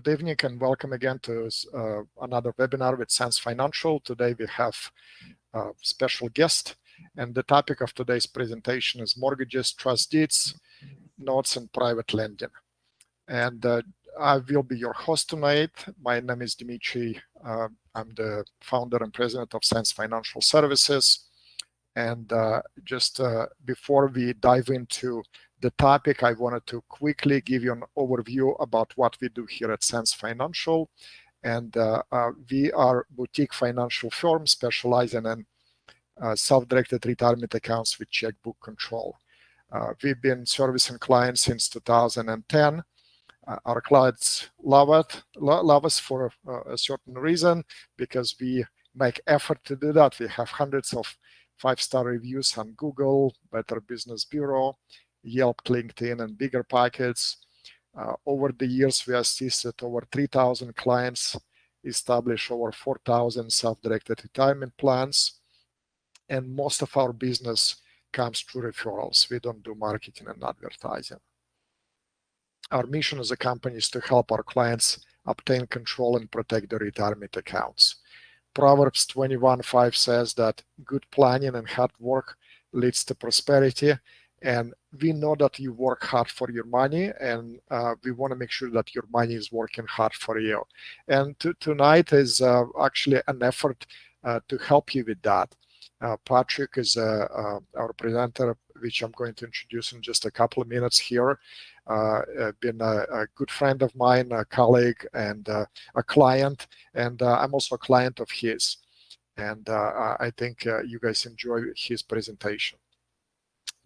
Good evening and welcome again to another webinar with Sense Financial. Today we have a special guest, and the topic of today's presentation is mortgages, trust deeds, notes, and private lending. And I will be your host tonight. My name is Dimitri. I'm the founder and president of Sense Financial Services. And just before we dive into the topic, I wanted to quickly give you an overview about what we do here at Sense Financial. And we are a boutique financial firm specializing in self-directed retirement accounts with checkbook control. We've been servicing clients since 2010. Our clients love us for a certain reason, because we make effort to do that. We have hundreds of 5-star reviews on Google, Better Business Bureau, Yelp, LinkedIn, and bigger pockets. Over the years, we assisted over 3,000 clients, established over 4,000 self-directed retirement plans, and most of our business comes through referrals. We don't do marketing and advertising. Our mission as a company is to help our clients obtain control and protect their retirement accounts. Proverbs 21:5 says that good planning and hard work leads to prosperity. And we know that you work hard for your money, and we want to make sure that your money is working hard for you. And tonight is actually an effort to help you with that. Patrick is our presenter, which I'm going to introduce in just a couple of minutes here. Been a good friend of mine, a colleague, and a client, and I'm also a client of his. And I think you guys enjoy his presentation.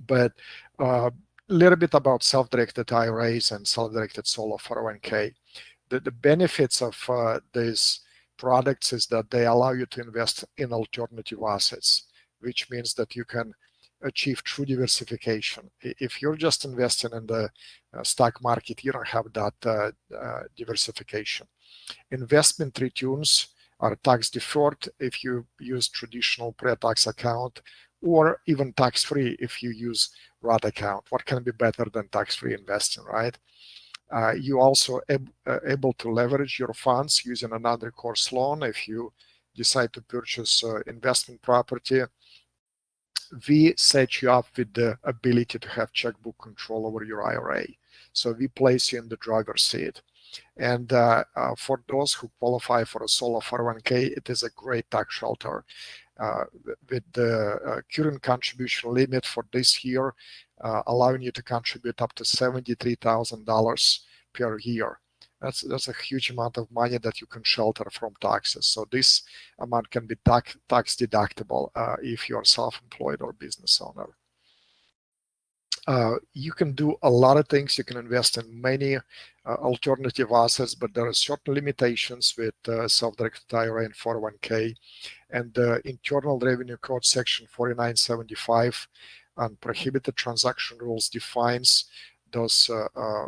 But a little bit about self-directed IRAs and self-directed solo 401k. The benefits of these products is that they allow you to invest in alternative assets, which means that you can achieve true diversification. If you're just investing in the stock market, you don't have that diversification. Investment returns are tax deferred if you use traditional pre-tax account, or even tax-free if you use Roth account. What can be better than tax-free investing, right? You also able to leverage your funds using another course loan if you decide to purchase investment property. We set you up with the ability to have checkbook control over your IRA. So we place you in the driver's seat. And for those who qualify for a solo 401k, it is a great tax shelter. With the current contribution limit for this year, allowing you to contribute up to $73,000 per year. That's a huge amount of money that you can shelter from taxes. So this amount can be tax deductible if you're self-employed or business owner. You can do a lot of things. You can invest in many alternative assets, but there are certain limitations with self-directed IRA and 401k. And the Internal Revenue Code section 4975 on prohibited transaction rules defines those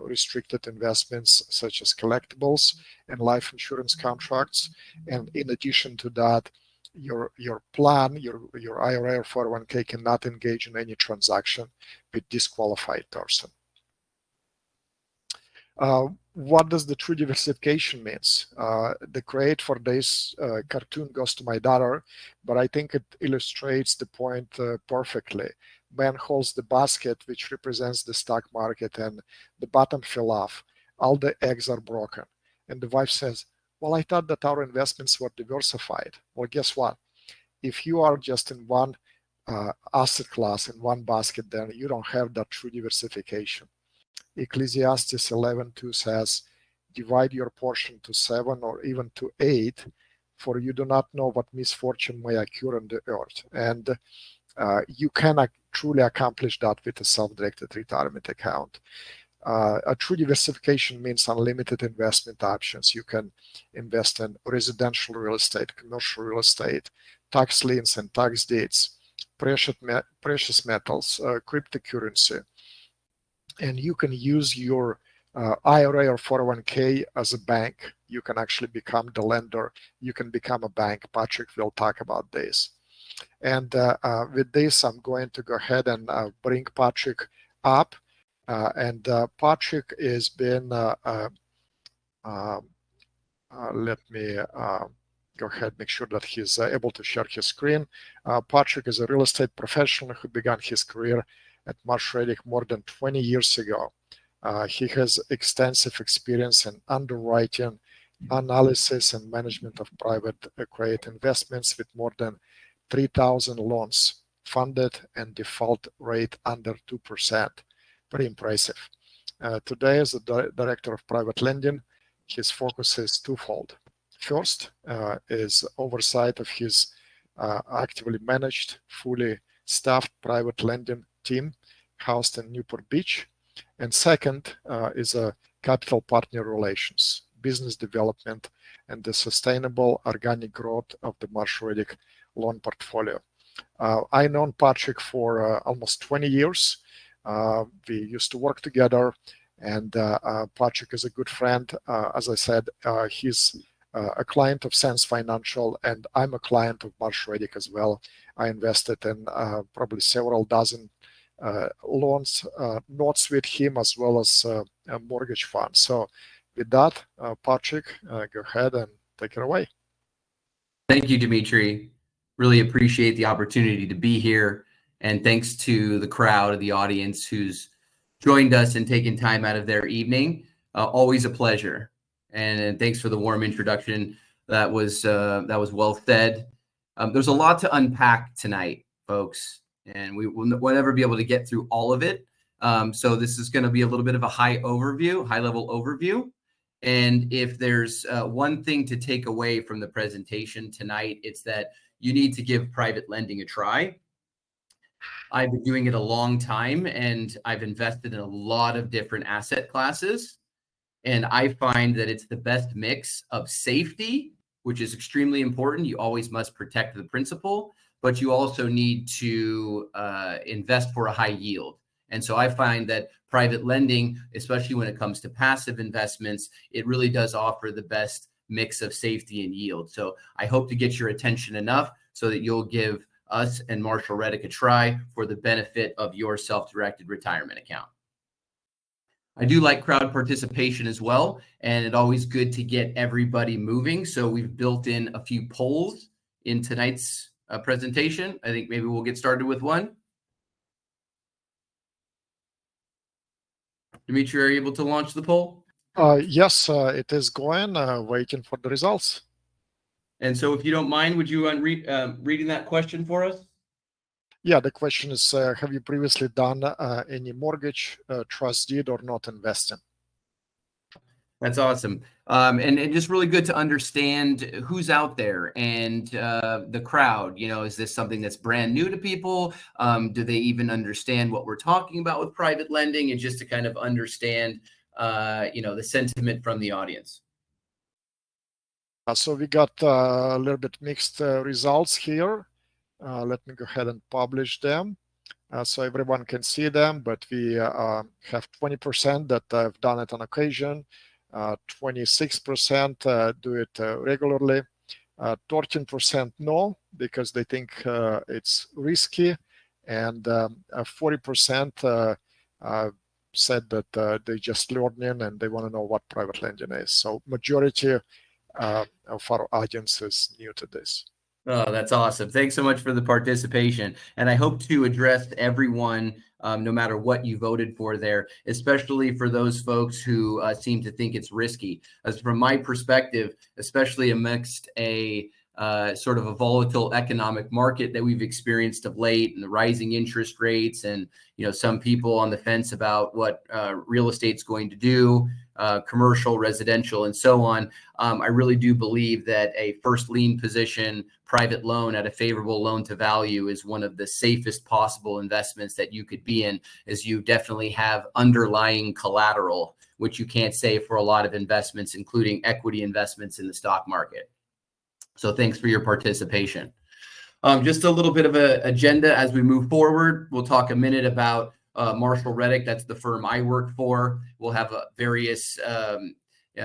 restricted investments, such as collectibles and life insurance contracts. And in addition to that, your plan, your IRA or 401k cannot engage in any transaction with disqualified person. What does the true diversification means? The credit for this cartoon goes to my daughter, but I think it illustrates the point perfectly. Man holds the basket, which represents the stock market, and the bottom fell off. All the eggs are broken. And the wife says, well, I thought that our investments were diversified. Well, guess what? If you are just in one asset class, in one basket, then you don't have that true diversification. Ecclesiastes 11:2 says, divide your portion to 7 or even to 8, for you do not know what misfortune may occur on the earth. And you cannot truly accomplish that with a self-directed retirement account. A true diversification means unlimited investment options. You can invest in residential real estate, commercial real estate, tax liens and tax deeds, precious metals, cryptocurrency. And you can use your IRA or 401k as a bank. You can actually become the lender. You can become a bank. Patrick will talk about this. And with this, I'm going to go ahead and bring Patrick up. Patrick has been Let me go ahead, make sure that he's able to share his screen. Patrick is a real estate professional who began his career at Marshall Reddick more than 20 years ago. He has extensive experience in underwriting, analysis, and management of private credit investments with more than 3,000 loans funded and default rate under 2%. Pretty impressive. Today, as the Director of Private Lending, his focus is twofold. First is oversight of his actively managed, fully staffed private lending team housed in Newport Beach. And second is a capital partner relations, business development, and the sustainable organic growth of the Marshall Reddick loan portfolio. I known Patrick for almost 20 years. We used to work together, and Patrick is a good friend. As I said, he's a client of Sense Financial, and I'm a client of Marshall Reddick as well. I invested in probably several dozen loans, notes with him, as well as a mortgage fund. So with that, Patrick, go ahead and take it away. Thank you, Dimitri. Really appreciate the opportunity to be here. And thanks to the crowd, the audience who's joined us and taken time out of their evening. Always a pleasure. And thanks for the warm introduction. That was well said. There's a lot to unpack tonight, folks, and we will never be able to get through all of it. So this is going to be a little bit of a high-level overview. And if there's one thing to take away from the presentation tonight, it's that you need to give private lending a try. I've been doing it a long time, and I've invested in a lot of different asset classes. And I find that it's the best mix of safety, which is extremely important. You always must protect the principal, but you also need to invest for a high yield. And so I find that private lending, especially when it comes to passive investments, it really does offer the best mix of safety and yield. So I hope to get your attention enough so that you'll give us and Marshall Reddick a try for the benefit of your self-directed retirement account. I do like crowd participation as well, and it's always good to get everybody moving. So we've built in a few polls in tonight's presentation. I think maybe we'll get started with one. Dimitri, are you able to launch the poll? Yes, it is going, waiting for the results. And so if you don't mind, would you reading that question for us? Yeah, the question is, have you previously done any mortgage, trust deed, or not investing? That's awesome. And just really good to understand who's out there and the crowd. You know, is this something that's brand new to people? Do they even understand what we're talking about with private lending? And just to kind of understand, the sentiment from the audience. So we got a little bit mixed results here. Let me go ahead and publish them so everyone can see them. But we have 20% that have done it on occasion. 26% do it regularly. 13% no, because they think it's risky. And 40% said that they just learning and they want to know what private lending is. So majority of our audience is new to this. Oh, that's awesome. Thanks so much for the participation. And I hope to address everyone, no matter what you voted for there, especially for those folks who seem to think it's risky. As from my perspective, especially amidst a sort of a volatile economic market that we've experienced of late, and the rising interest rates, and some people on the fence about what real estate's going to do, commercial, residential, and so on. I really do believe that a first lien position private loan at a favorable loan to value is one of the safest possible investments that you could be in, as you definitely have underlying collateral, which you can't say for a lot of investments, including equity investments in the stock market. So thanks for your participation. Just a little bit of an agenda as we move forward. We'll talk a minute about Marshall Reddick. That's the firm I work for. We'll have various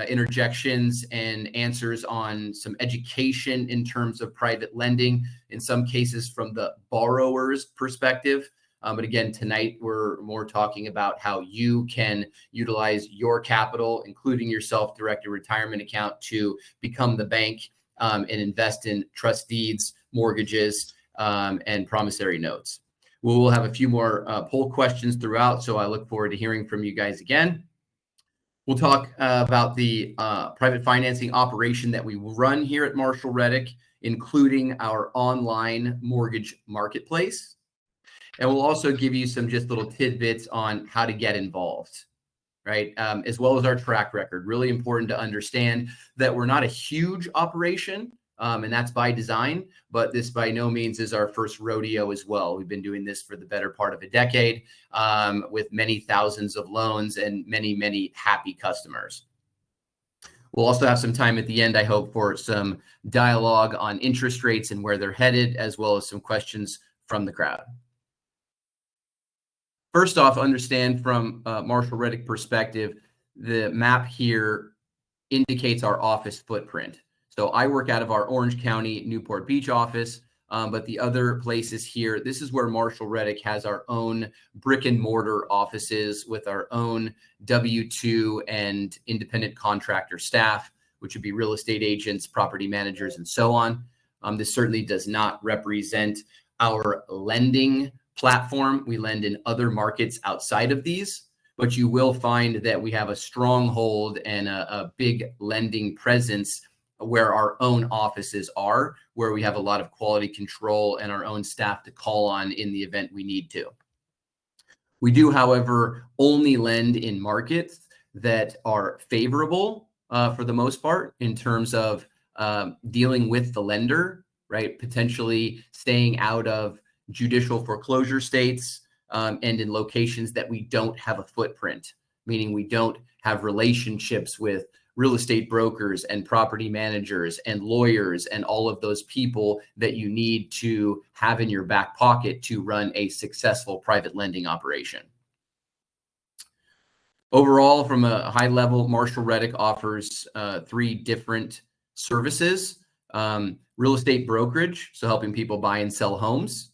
interjections and answers on some education in terms of private lending, in some cases from the borrower's perspective. But again, tonight we're more talking about how you can utilize your capital, including your self-directed retirement account, to become the bank and invest in trust deeds, mortgages, and promissory notes. We will have a few more poll questions throughout, so I look forward to hearing from you guys again. We'll talk about the private financing operation that we run here at Marshall Reddick, including our online mortgage marketplace. And we'll also give you some just little tidbits on how to get involved, right? As well as our track record. Really important to understand that we're not a huge operation, and that's by design, but this by no means is our first rodeo as well. We've been doing this for the better part of a decade, with many thousands of loans and many, many happy customers. We'll also have some time at the end, I hope, for some dialogue on interest rates and where they're headed, as well as some questions from the crowd. First off, understand from Marshall Reddick perspective, the map here indicates our office footprint. So I work out of our Orange County, Newport Beach office, but the other places here, this is where Marshall Reddick has our own brick and mortar offices with our own W-2 and independent contractor staff, which would be real estate agents, property managers, and so on. This certainly does not represent our lending platform. We lend in other markets outside of these, but you will find that we have a stronghold and a big lending presence where our own offices are, where we have a lot of quality control and our own staff to call on in the event we need to. We do, however, only lend in markets that are favorable for the most part in terms of dealing with the lender, right? Potentially staying out of judicial foreclosure states, and in locations that we don't have a footprint, meaning we don't have relationships with real estate brokers and property managers and lawyers and all of those people that you need to have in your back pocket to run a successful private lending operation. Overall, from a high level, Marshall Reddick offers 3 different services: real estate brokerage, so helping people buy and sell homes;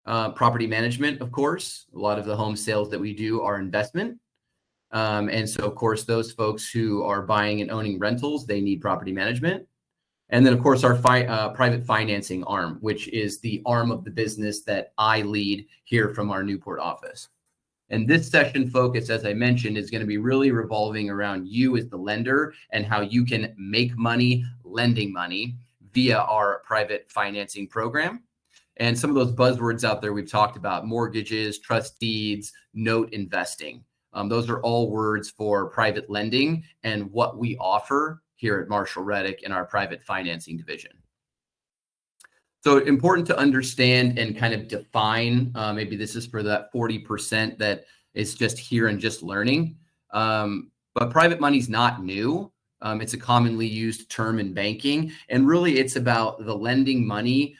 property management, of course, a lot of the home sales that we do are investment. And so, of course, those folks who are buying and owning rentals, they need property management. And then, of course, our private financing arm, which is the arm of the business that I lead here from our Newport office. And this session focus, as I mentioned, is going to be really revolving around you as the lender and how you can make money lending money via our private financing program. And some of those buzzwords out there we've talked about: mortgages, trust deeds, note investing. Those are all words for private lending and what we offer here at Marshall Reddick in our private financing division. So important to understand and kind of define, maybe this is for that 40% that is just here and just learning, but private money is not new. It's a commonly used term in banking, and really it's about the lending money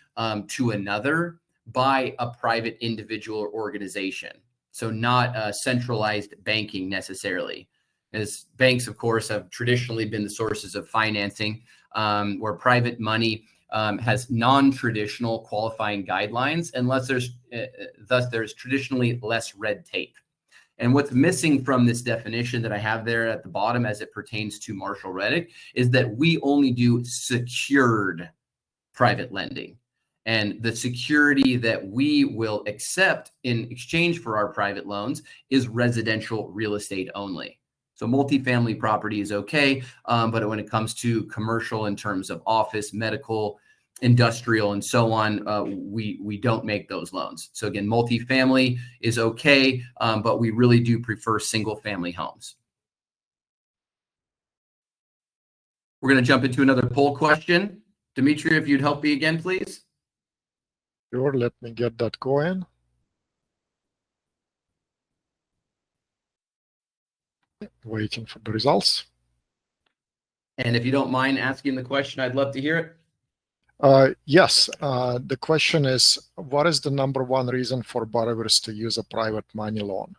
to another by a private individual or organization. So not centralized banking necessarily, as banks, of course, have traditionally been the sources of financing, where private money has non-traditional qualifying guidelines, and thus there's traditionally less red tape. And what's missing from this definition that I have there at the bottom as it pertains to Marshall Reddick is that we only do secured private lending. And the security that we will accept in exchange for our private loans is residential real estate only. So multifamily property is okay, but when it comes to commercial in terms of office, medical, industrial, and so on, we don't make those loans. So again, multifamily is okay, but we really do prefer single family homes. We're going to jump into another poll question. Dimitri, if you'd help me again, please. Sure, let me get that going. Waiting for the results. And if you don't mind asking the question, I'd love to hear it. Yes, the question is, what is the number one reason for borrowers to use a private money loan?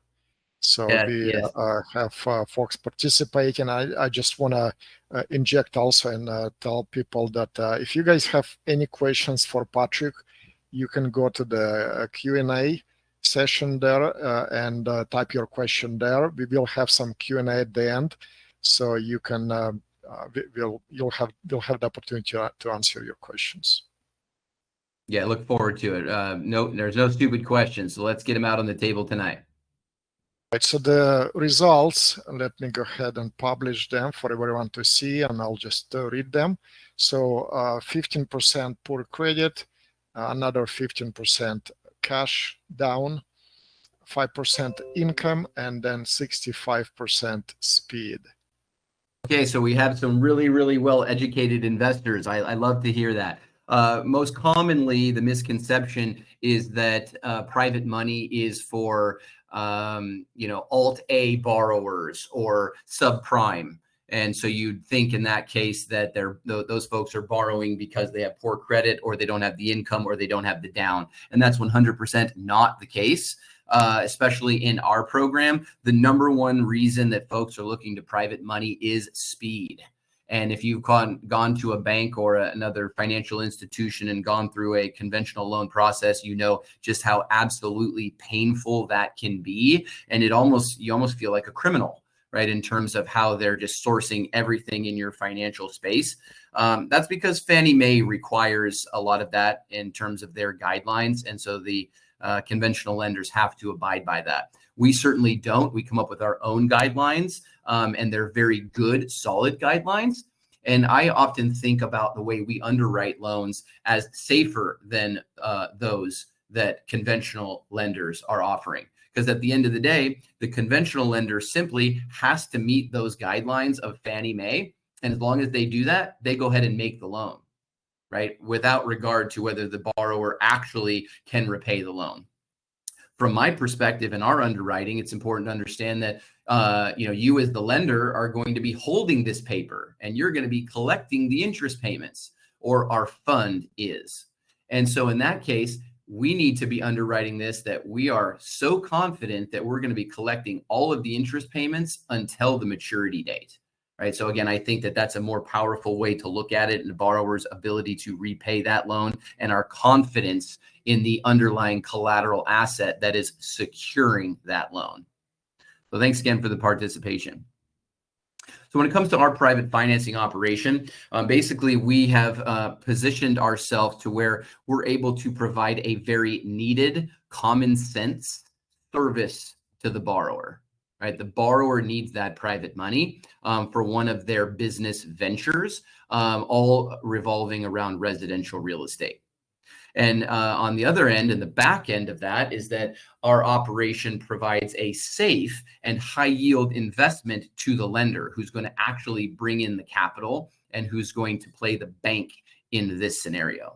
So we have folks participating. I just want to inject also and tell people that if you guys have any questions for Patrick, you can go to the Q&A session there and type your question there. We will have some Q&A at the end, so you can you'll have the opportunity to answer your questions. Yeah, look forward to it. No, there's no stupid questions, so let's get them out on the table tonight. Right, so the results, let me go ahead and publish them for everyone to see, and I'll just read them. So 15% poor credit, another 15% cash down, 5% income, and then 65% speed. Okay, so we have some really, really well-educated investors. I love to hear that. Most commonly, the misconception is that private money is for Alt-A borrowers or subprime. And so you'd think in that case that those folks are borrowing because they have poor credit, or they don't have the income, or they don't have the down. And that's 100% not the case. Especially in our program, the number one reason that folks are looking to private money is speed. And if you've gone to a bank or another financial institution and gone through a conventional loan process, you know just how absolutely painful that can be. And you almost feel like a criminal, right, in terms of how they're just sourcing everything in your financial space. That's because Fannie Mae requires a lot of that in terms of their guidelines. And so the conventional lenders have to abide by that. We certainly don't. We come up with our own guidelines, and they're very good, solid guidelines. And I often think about the way we underwrite loans as safer than those that conventional lenders are offering. Because at the end of the day, the conventional lender simply has to meet those guidelines of Fannie Mae. And as long as they do that, they go ahead and make the loan, right? Without regard to whether the borrower actually can repay the loan. From my perspective in our underwriting, it's important to understand that you as the lender are going to be holding this paper, and you're going to be collecting the interest payments, or our fund is. And so in that case, we need to be underwriting this that we are so confident that we're going to be collecting all of the interest payments until the maturity date. Right. So again, I think that that's a more powerful way to look at it, and the borrower's ability to repay that loan, and our confidence in the underlying collateral asset that is securing that loan. So thanks again for the participation. So when it comes to our private financing operation, basically we have positioned ourselves to where we're able to provide a very needed, common sense service to the borrower. Right, the borrower needs that private money for one of their business ventures, all revolving around residential real estate. And on the other end, and the back end of that, is that our operation provides a safe and high yield investment to the lender, who's going to actually bring in the capital and who's going to play the bank in this scenario.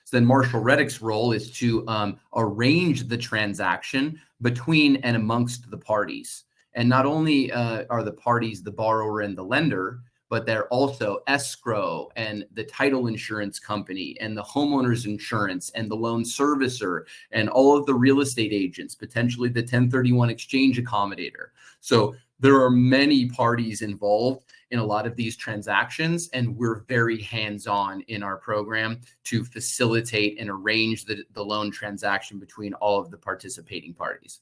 So then Marshall Reddick's role is to arrange the transaction between and amongst the parties. And not only are the parties the borrower and the lender, but they're also escrow and the title insurance company and the homeowner's insurance and the loan servicer and all of the real estate agents, potentially the 1031 exchange accommodator. So there are many parties involved in a lot of these transactions, and we're very hands-on in our program to facilitate and arrange the loan transaction between all of the participating parties.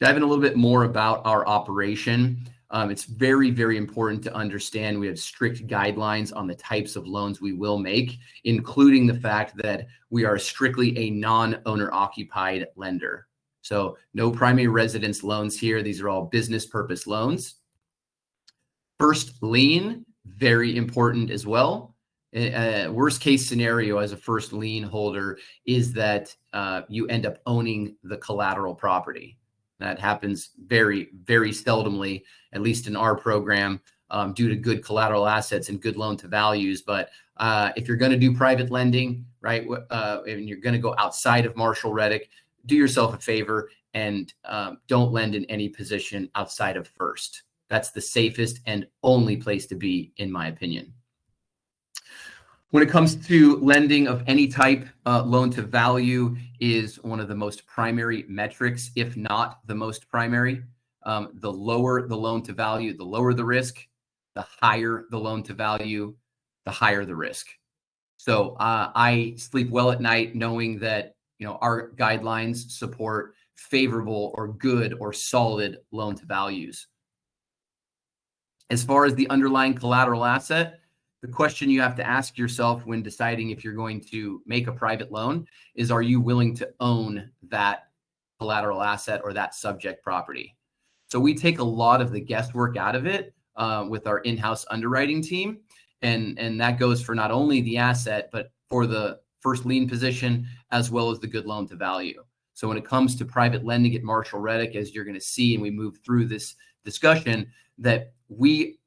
Diving a little bit more about our operation, it's very, very important to understand we have strict guidelines on the types of loans we will make, including the fact that we are strictly a non-owner occupied lender. So no primary residence loans here. These are all business purpose loans. First lien, very important as well. Worst case scenario as a first lien holder is that you end up owning the collateral property. That happens very, very seldomly, at least in our program, due to good collateral assets and good loan to values. But if you're going to do private lending, right, and you're going to go outside of Marshall Reddick, do yourself a favor and don't lend in any position outside of first. That's the safest and only place to be, in my opinion. When it comes to lending of any type, loan to value is one of the most primary metrics, if not the most primary. The lower the loan to value, the lower the risk. The higher the loan to value, the higher the risk. So I sleep well at night knowing that our guidelines support favorable or good or solid loan to values. As far as the underlying collateral asset, the question you have to ask yourself when deciding if you're going to make a private loan is, are you willing to own that collateral asset or that subject property? So we take a lot of the guesswork out of it with our in-house underwriting team. And that goes for not only the asset, but for the first lien position, as well as the good loan to value. So when it comes to private lending at Marshall Reddick, as you're going to see, and we move through this discussion, that we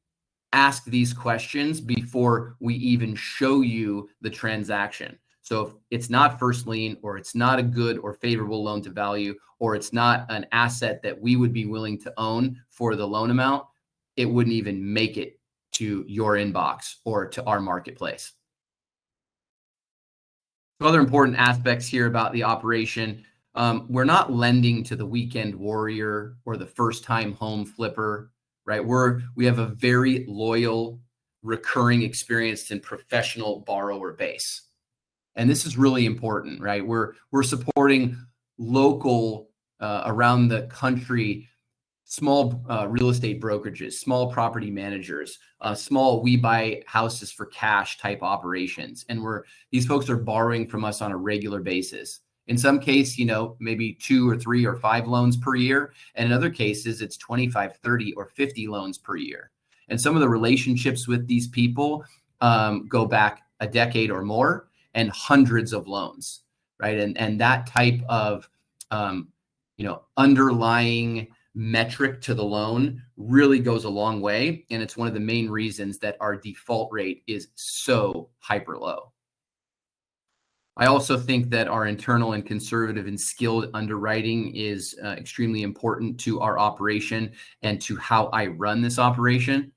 ask these questions before we even show you the transaction. So if it's not first lien, or it's not a good or favorable loan to value, or it's not an asset that we would be willing to own for the loan amount, it wouldn't even make it to your inbox or to our marketplace. Some other important aspects here about the operation. We're not lending to the weekend warrior or the first-time home flipper, right? We have a very loyal, recurring, experienced, and professional borrower base. And this is really important, right? We're supporting local, around the country, small real estate brokerages, small property managers, small we buy houses for cash type operations. And these folks are borrowing from us on a regular basis. In some case, maybe 2 or 3 or 5 loans per year. And in other cases, it's 25, 30, or 50 loans per year. And some of the relationships with these people go back a decade or more, and hundreds of loans, right? And that type of, underlying metric to the loan really goes a long way. And it's one of the main reasons that our default rate is so hyper low. I also think that our internal and conservative and skilled underwriting is extremely important to our operation and to how I run this operation.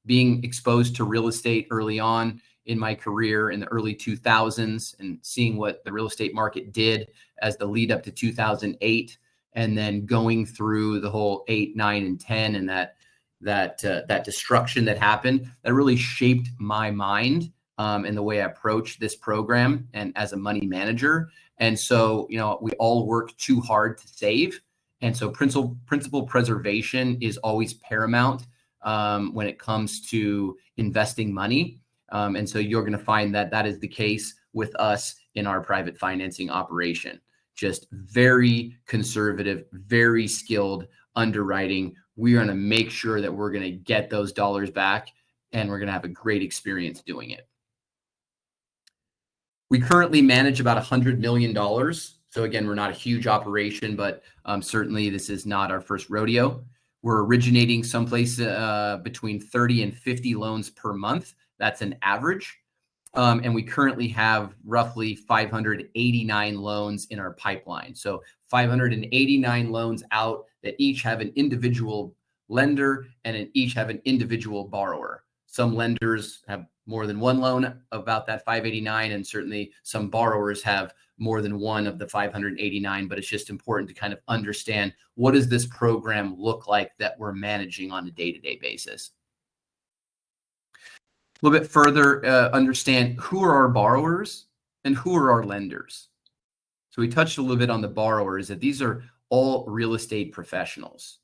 Being exposed to real estate early on in my career in the early 2000s and seeing what the real estate market did as the lead up to 2008, and then going through the whole 8, 9, and 10, and that destruction that happened, that really shaped my mind and the way I approach this program and as a money manager. And so, we all work too hard to save. And so principal preservation is always paramount when it comes to investing money. And so you're going to find that is the case with us in our private financing operation. Just very conservative, very skilled underwriting. We're going to make sure that we're going to get those dollars back, and we're going to have a great experience doing it. We currently manage about $100 million. So again, we're not a huge operation, but certainly this is not our first rodeo. We're originating someplace between 30 and 50 loans per month. That's an average. And we currently have roughly 589 loans in our pipeline. So 589 loans out that each have an individual lender and each have an individual borrower. Some lenders have more than one loan about that 589, and certainly some borrowers have more than one of the 589, but it's just important to kind of understand, what does this program look like that we're managing on a day-to-day basis? A little bit further, understand who are our borrowers and who are our lenders. So we touched a little bit on the borrowers, that these are all real estate professionals.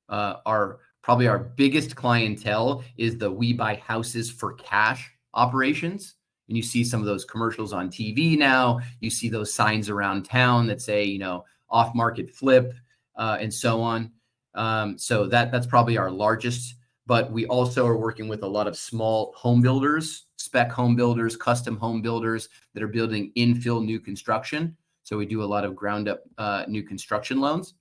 Probably our biggest clientele is the we buy houses for cash operations. And you see some of those commercials on TV now. You see those signs around town that say, off market flip and so on. So that's probably our largest. But we also are working with a lot of small home builders, spec home builders, custom home builders that are building infill new construction. So we do a lot of ground up new construction loans.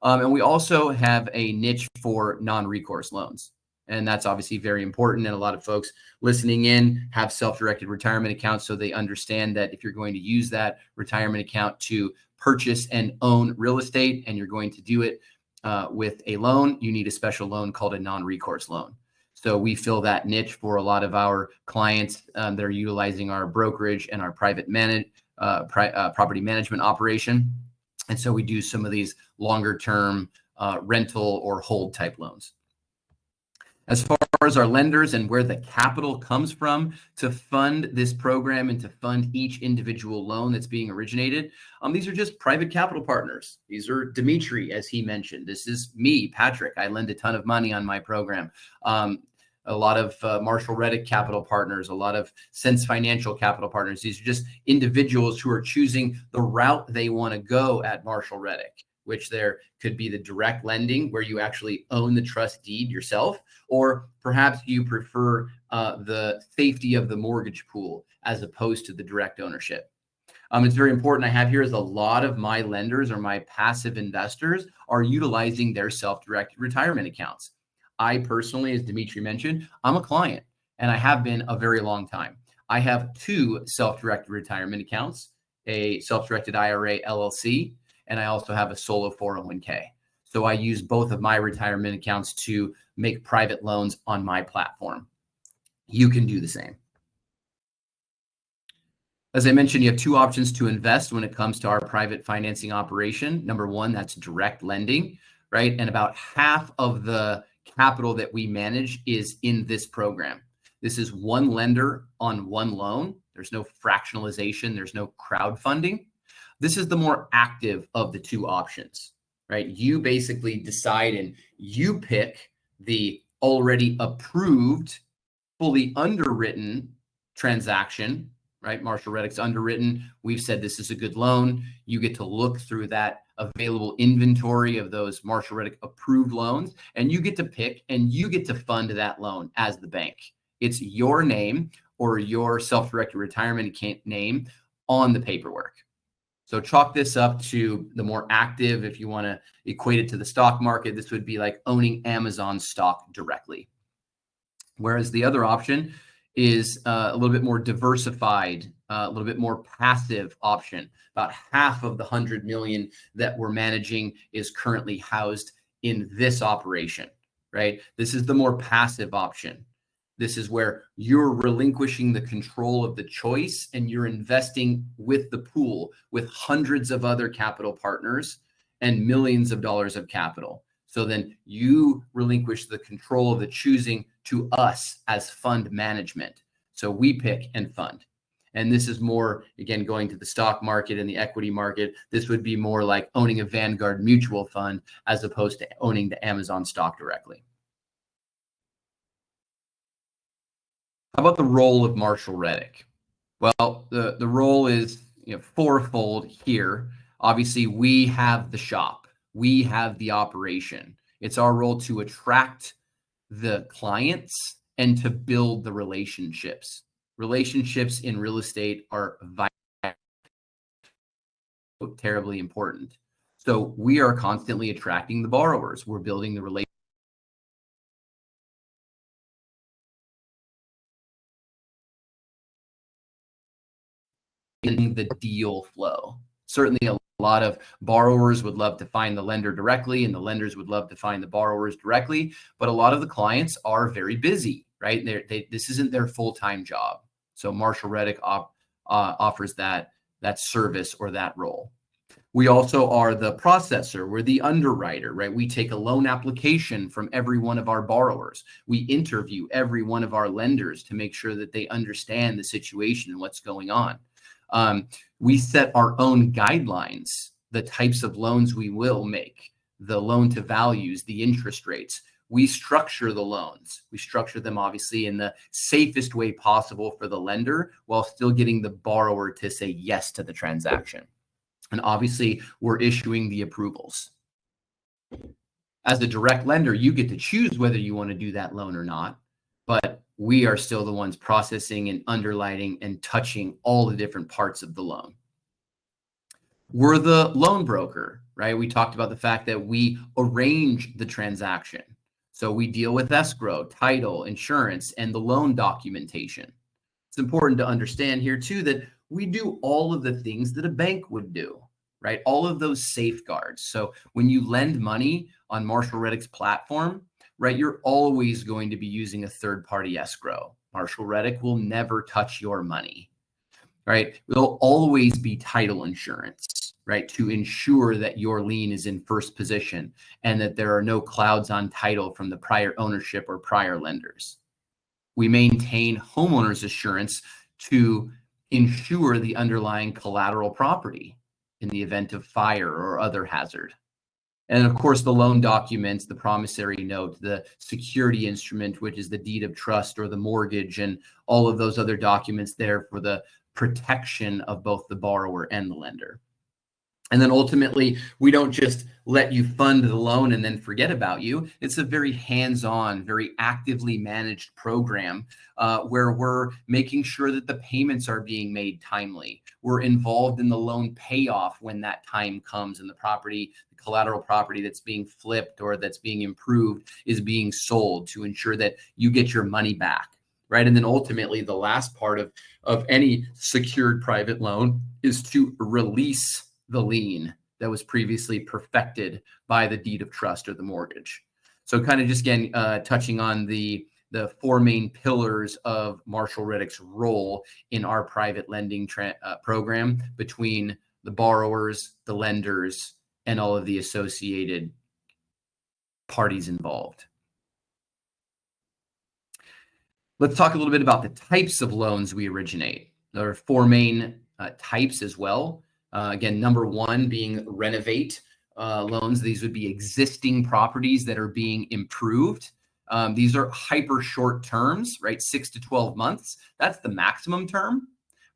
And we also have a niche for non-recourse loans. And that's obviously very important. And a lot of folks listening in have self-directed retirement accounts. So they understand that if you're going to use that retirement account to purchase and own real estate, and you're going to do it with a loan, you need a special loan called a non-recourse loan. So we fill that niche for a lot of our clients that are utilizing our brokerage and our private property management operation. And so we do some of these longer term rental or hold type loans. As far as our lenders and where the capital comes from to fund this program and to fund each individual loan that's being originated, these are just private capital partners. These are Dimitri, as he mentioned. This is me, Patrick. I lend a ton of money on my program. A lot of Marshall Reddick capital partners, a lot of Sense Financial capital partners. These are just individuals who are choosing the route they want to go at Marshall Reddick, which there could be the direct lending where you actually own the trust deed yourself, or perhaps you prefer the safety of the mortgage pool as opposed to the direct ownership. It's very important. I have here is a lot of my lenders or my passive investors are utilizing their self-directed retirement accounts. I personally, as Dimitri mentioned, I'm a client and I have been a very long time. I have 2 self-directed retirement accounts, a self-directed IRA LLC, and I also have a solo 401k. So I use both of my retirement accounts to make private loans on my platform. You can do the same. As I mentioned, you have 2 options to invest when it comes to our private financing operation. Number 1, that's direct lending, right? And about half of the capital that we manage is in this program. This is one lender on one loan. There's no fractionalization. There's no crowdfunding. This is the more active of the 2 options, right? You basically decide and you pick the already approved, fully underwritten transaction, right? Marshall Reddick's underwritten. We've said this is a good loan. You get to look through that available inventory of those Marshall Reddick approved loans, and you get to pick and you get to fund that loan as the bank. It's your name or your self-directed retirement account name on the paperwork. So chalk this up to the more active. If you want to equate it to the stock market, this would be like owning Amazon stock directly. Whereas the other option is a little bit more diversified, a little bit more passive option. About half of the 100 million that we're managing is currently housed in this operation, right? This is the more passive option. This is where you're relinquishing the control of the choice and you're investing with the pool with hundreds of other capital partners and millions of dollars of capital. So then you relinquish the control of the choosing to us as fund management. So we pick and fund. And this is more, again, going to the stock market and the equity market. This would be more like owning a Vanguard mutual fund as opposed to owning the Amazon stock directly. How about the role of Marshall Reddick? Well, the role is fourfold here. Obviously, we have the shop. We have the operation. It's our role to attract the clients and to build the relationships. Relationships in real estate are terribly important. So we are constantly attracting the borrowers. We're building the relationship. In the deal flow. Certainly a lot of borrowers would love to find the lender directly and the lenders would love to find the borrowers directly, but a lot of the clients are very busy, right? This isn't their full-time job. So Marshall Reddick offers that service or that role. We also are the processor. We're the underwriter, right? We take a loan application from every one of our borrowers. We interview every one of our lenders to make sure that they understand the situation and what's going on. We set our own guidelines, the types of loans we will make, the loan to values, the interest rates. We structure the loans. We structure them obviously in the safest way possible for the lender while still getting the borrower to say yes to the transaction. And obviously we're issuing the approvals. As a direct lender, you get to choose whether you want to do that loan or not, but we are still the ones processing and underwriting and touching all the different parts of the loan. We're the loan broker, right? We talked about the fact that we arrange the transaction. So we deal with escrow, title, insurance, and the loan documentation. It's important to understand here too that we do all of the things that a bank would do, right? All of those safeguards. So when you lend money on Marshall Reddick's platform, right, you're always going to be using a third-party escrow. Marshall Reddick will never touch your money, right? There'll always be title insurance. right, to ensure that your lien is in first position and that there are no clouds on title from the prior ownership or prior lenders. We maintain homeowners assurance to ensure the underlying collateral property in the event of fire or other hazard. And of course, the loan documents, the promissory note, the security instrument, which is the deed of trust or the mortgage, and all of those other documents there for the protection of both the borrower and the lender. And then ultimately, we don't just let you fund the loan and then forget about you. It's a very hands-on, very actively managed program where we're making sure that the payments are being made timely. We're involved in the loan payoff when that time comes and the property, the collateral property that's being flipped or that's being improved is being sold to ensure that you get your money back. Right. And then ultimately, the last part of any secured private loan is to release the lien that was previously perfected by the deed of trust or the mortgage. So kind of just again, touching on the four main pillars of Marshall Reddick's role in our private lending program between the borrowers, the lenders, and all of the associated parties involved. Let's talk a little bit about the types of loans we originate. There are four main types as well. Again, number one being renovate loans. These would be existing properties that are being improved. These are hyper short terms, right? 6 to 12 months. That's the maximum term,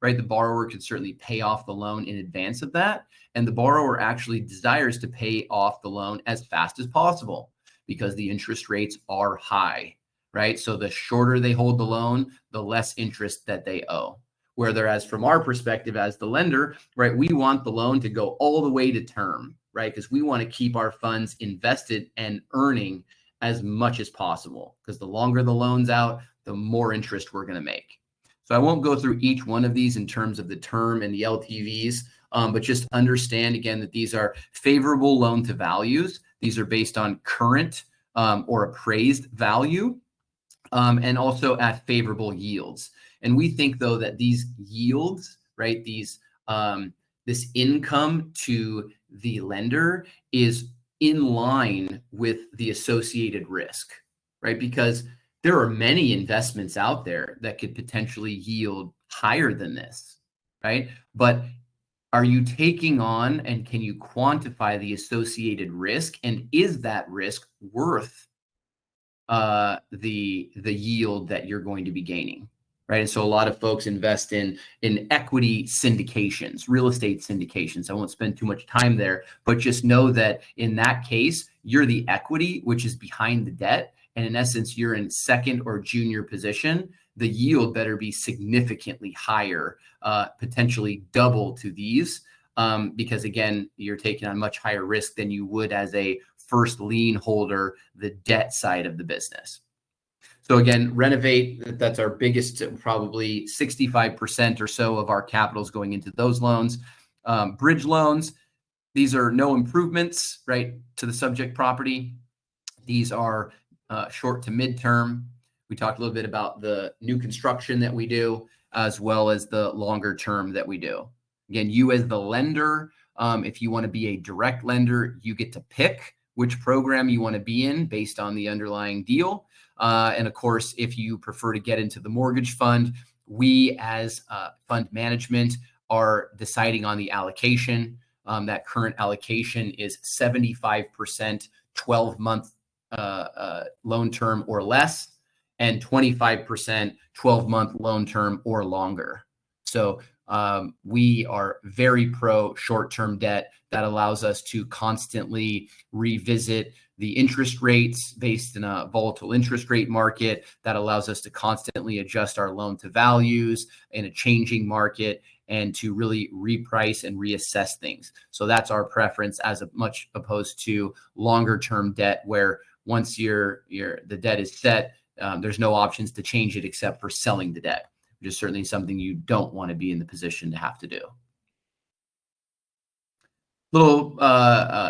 right? The borrower could certainly pay off the loan in advance of that. And the borrower actually desires to pay off the loan as fast as possible because the interest rates are high, right? So the shorter they hold the loan, the less interest that they owe. Whereas from our perspective as the lender, right, we want the loan to go all the way to term, right? Because we want to keep our funds invested and earning as much as possible. Because the longer the loan's out, the more interest we're going to make. So I won't go through each one of these in terms of the term and the LTVs, but just understand again that these are favorable loan to values. These are based on current or appraised value and also at favorable yields. And we think, though, that these yields, right, these this income to the lender is in line with the associated risk, right? Because there are many investments out there that could potentially yield higher than this, right? But are you taking on and can you quantify the associated risk? And is that risk worth the yield that you're going to be gaining, right? And so a lot of folks invest in equity syndications, real estate syndications. I won't spend too much time there, but just know that in that case, you're the equity, which is behind the debt. And in essence, you're in second or junior position. The yield better be significantly higher, potentially double to these, because again, you're taking on much higher risk than you would as a first lien holder, the debt side of the business. So again, renovate, that's our biggest, probably 65% or so of our capital is going into those loans. Bridge loans, these are no improvements, right, to the subject property. These are short to midterm. We talked a little bit about the new construction that we do, as well as the longer term that we do. Again, you as the lender, if you want to be a direct lender, you get to pick which program you want to be in based on the underlying deal. And of course, if you prefer to get into the mortgage fund, we as fund management are deciding on the allocation. That current allocation is 75% 12-month loan term or less, and 25% 12-month loan term or longer. So we are very pro short-term debt that allows us to constantly revisit the interest rates based in a volatile interest rate market, that allows us to constantly adjust our loan to values in a changing market and to really reprice and reassess things. So that's our preference as much opposed to longer term debt where once the debt is set, there's no options to change it except for selling the debt, which is certainly something you don't want to be in the position to have to do. Little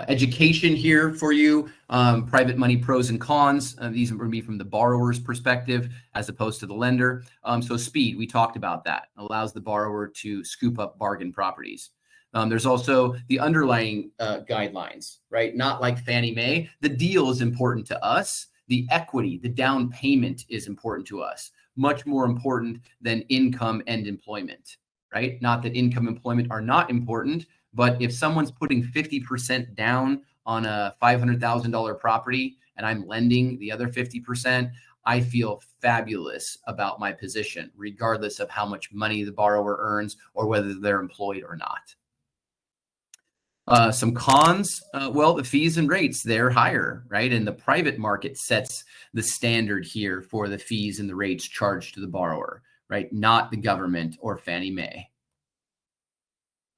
education here for you. Private money pros and cons. These would be from the borrower's perspective as opposed to the lender. So speed, we talked about that. Allows the borrower to scoop up bargain properties. There's also the underlying guidelines, right? Not like Fannie Mae. The deal is important to us. The equity, the down payment is important to us, much more important than income and employment, right? Not that income and employment are not important, but if someone's putting 50% down on a $500,000 property and I'm lending the other 50%, I feel fabulous about my position, regardless of how much money the borrower earns or whether they're employed or not. Some cons, well, the fees and rates, they're higher, right? And the private market sets the standard here for the fees and the rates charged to the borrower, right? Not the government or Fannie Mae.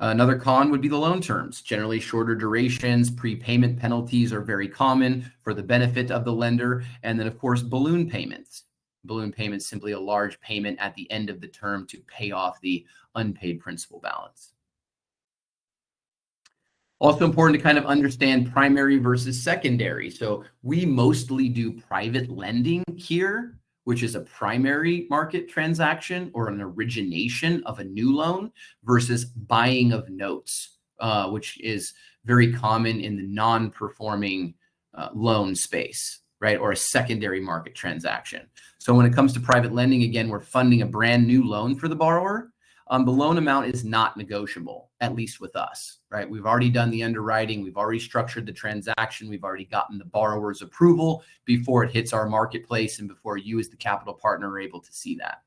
Another con would be the loan terms. Generally shorter durations, prepayment penalties are very common for the benefit of the lender. And then, of course, balloon payments. Balloon payments, simply a large payment at the end of the term to pay off the unpaid principal balance. Also important to kind of understand primary versus secondary. So we mostly do private lending here, which is a primary market transaction or an origination of a new loan versus buying of notes, which is very common in the non-performing loan space, right? Or a secondary market transaction. So when it comes to private lending, again, we're funding a brand new loan for the borrower. The loan amount is not negotiable, at least with us, right? We've already done the underwriting. We've already structured the transaction. We've already gotten the borrower's approval before it hits our marketplace and before you as the capital partner are able to see that.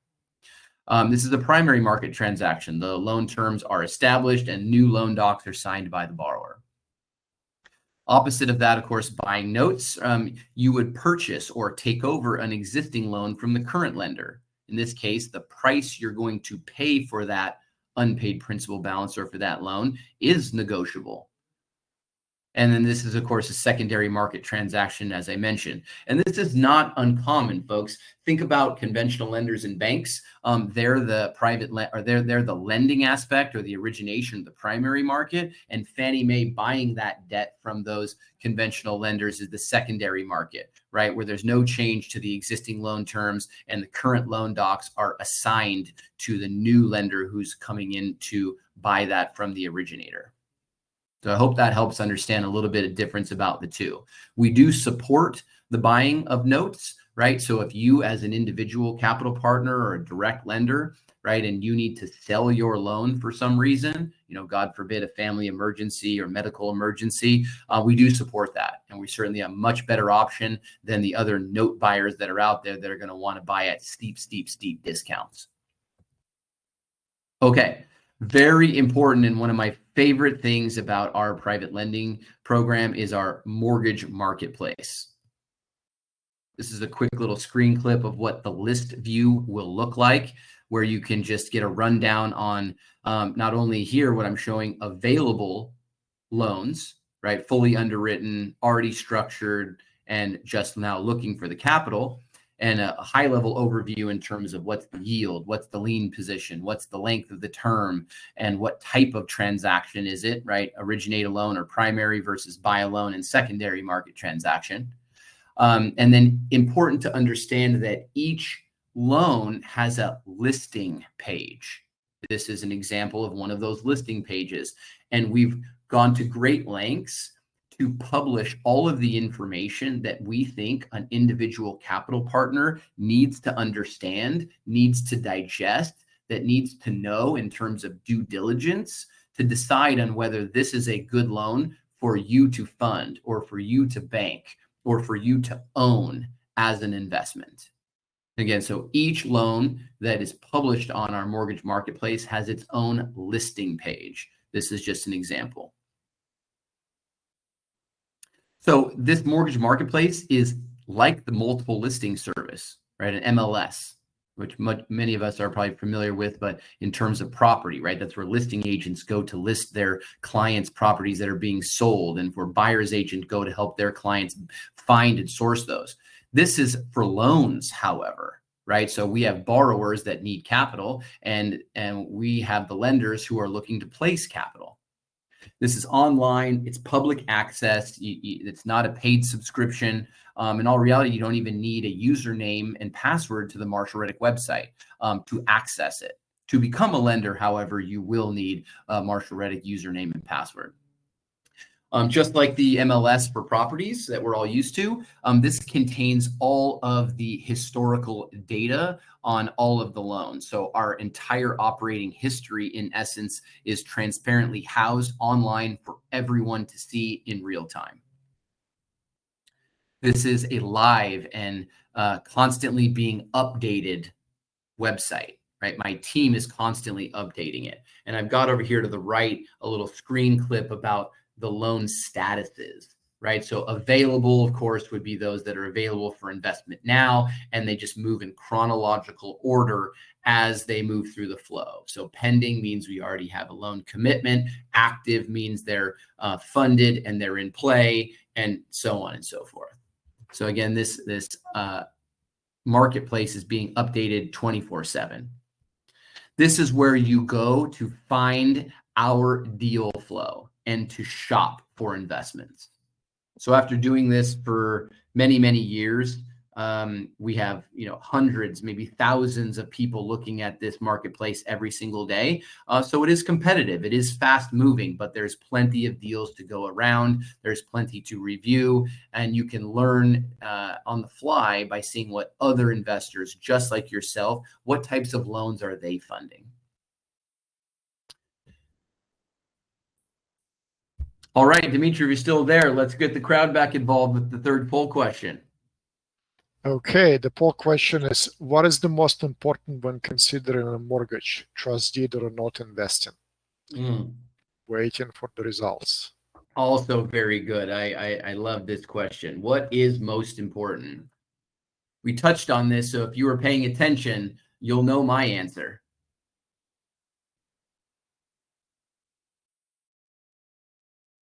This is a primary market transaction. The loan terms are established and new loan docs are signed by the borrower. Opposite of that, of course, buying notes, you would purchase or take over an existing loan from the current lender. In this case, the price you're going to pay for that unpaid principal balance or for that loan is negotiable. And then this is, of course, a secondary market transaction, as I mentioned. And this is not uncommon, folks. Think about conventional lenders and banks. They're the they're the lending aspect or the origination of the primary market, and Fannie Mae buying that debt from those conventional lenders is the secondary market, right? Where there's no change to the existing loan terms and the current loan docs are assigned to the new lender who's coming in to buy that from the originator. So I hope that helps understand a little bit of difference about the two. We do support the buying of notes, right? So if you as an individual capital partner or a direct lender, right, and you need to sell your loan for some reason, God forbid, a family emergency or medical emergency, we do support that. And we certainly have a much better option than the other note buyers that are out there that are going to want to buy at steep discounts. Okay. Very important, and one of my favorite things about our private lending program is our mortgage marketplace. This is a quick little screen clip of what the list view will look like, where you can just get a rundown on not only here what I'm showing available loans, right, fully underwritten, already structured, and just now looking for the capital, and a high-level overview in terms of what's the yield, what's the lien position, what's the length of the term, and what type of transaction is it, right? Originate a loan or primary versus buy a loan and secondary market transaction. And then important to understand that each loan has a listing page. This is an example of one of those listing pages. And we've gone to great lengths to publish all of the information that we think an individual capital partner needs to understand, needs to digest, that needs to know in terms of due diligence to decide on whether this is a good loan for you to fund or for you to bank or for you to own as an investment. Again, so each loan that is published on our mortgage marketplace has its own listing page. This is just an example. So this mortgage marketplace is like the multiple listing service, right? An MLS, which many of us are probably familiar with, but in terms of property, right? That's where listing agents go to list their clients' properties that are being sold, and where buyer's agents go to help their clients find and source those. This is for loans, however, right? So we have borrowers that need capital, and we have the lenders who are looking to place capital. This is online. It's public access. It's not a paid subscription. In all reality, you don't even need a username and password to the Marshall Reddick website to access it, To become a lender, however, you will need a Marshall Reddick username and password. Just like the MLS for properties that we're all used to, this contains all of the historical data on all of the loans. So our entire operating history, in essence, is transparently housed online for everyone to see in real time. This is a live and constantly being updated website, right? My team is constantly updating it. And I've got over here to the right a little screen clip about the loan statuses, right? So available, of course, would be those that are available for investment now, and they just move in chronological order as they move through the flow. So pending means we already have a loan commitment. Active means they're funded and they're in play, and so on and so forth. So again, this marketplace is being updated 24/7. This is where you go to find our deal flow and to shop for investments. So after doing this for many, many years, we have hundreds, maybe thousands of people looking at this marketplace every single day. So it is competitive. It is fast moving, but there's plenty of deals to go around. There's plenty to review, and you can learn on the fly by seeing what other investors, just like yourself, what types of loans are they funding. All right, Dimitri, if you're still there, let's get the crowd back involved with the third poll question. Okay, the poll question is, what is the most important when considering a mortgage, trust deed, or not investing? Waiting for the results. Also very good. I love this question. What is most important? We touched on this, so if you were paying attention, you'll know my answer.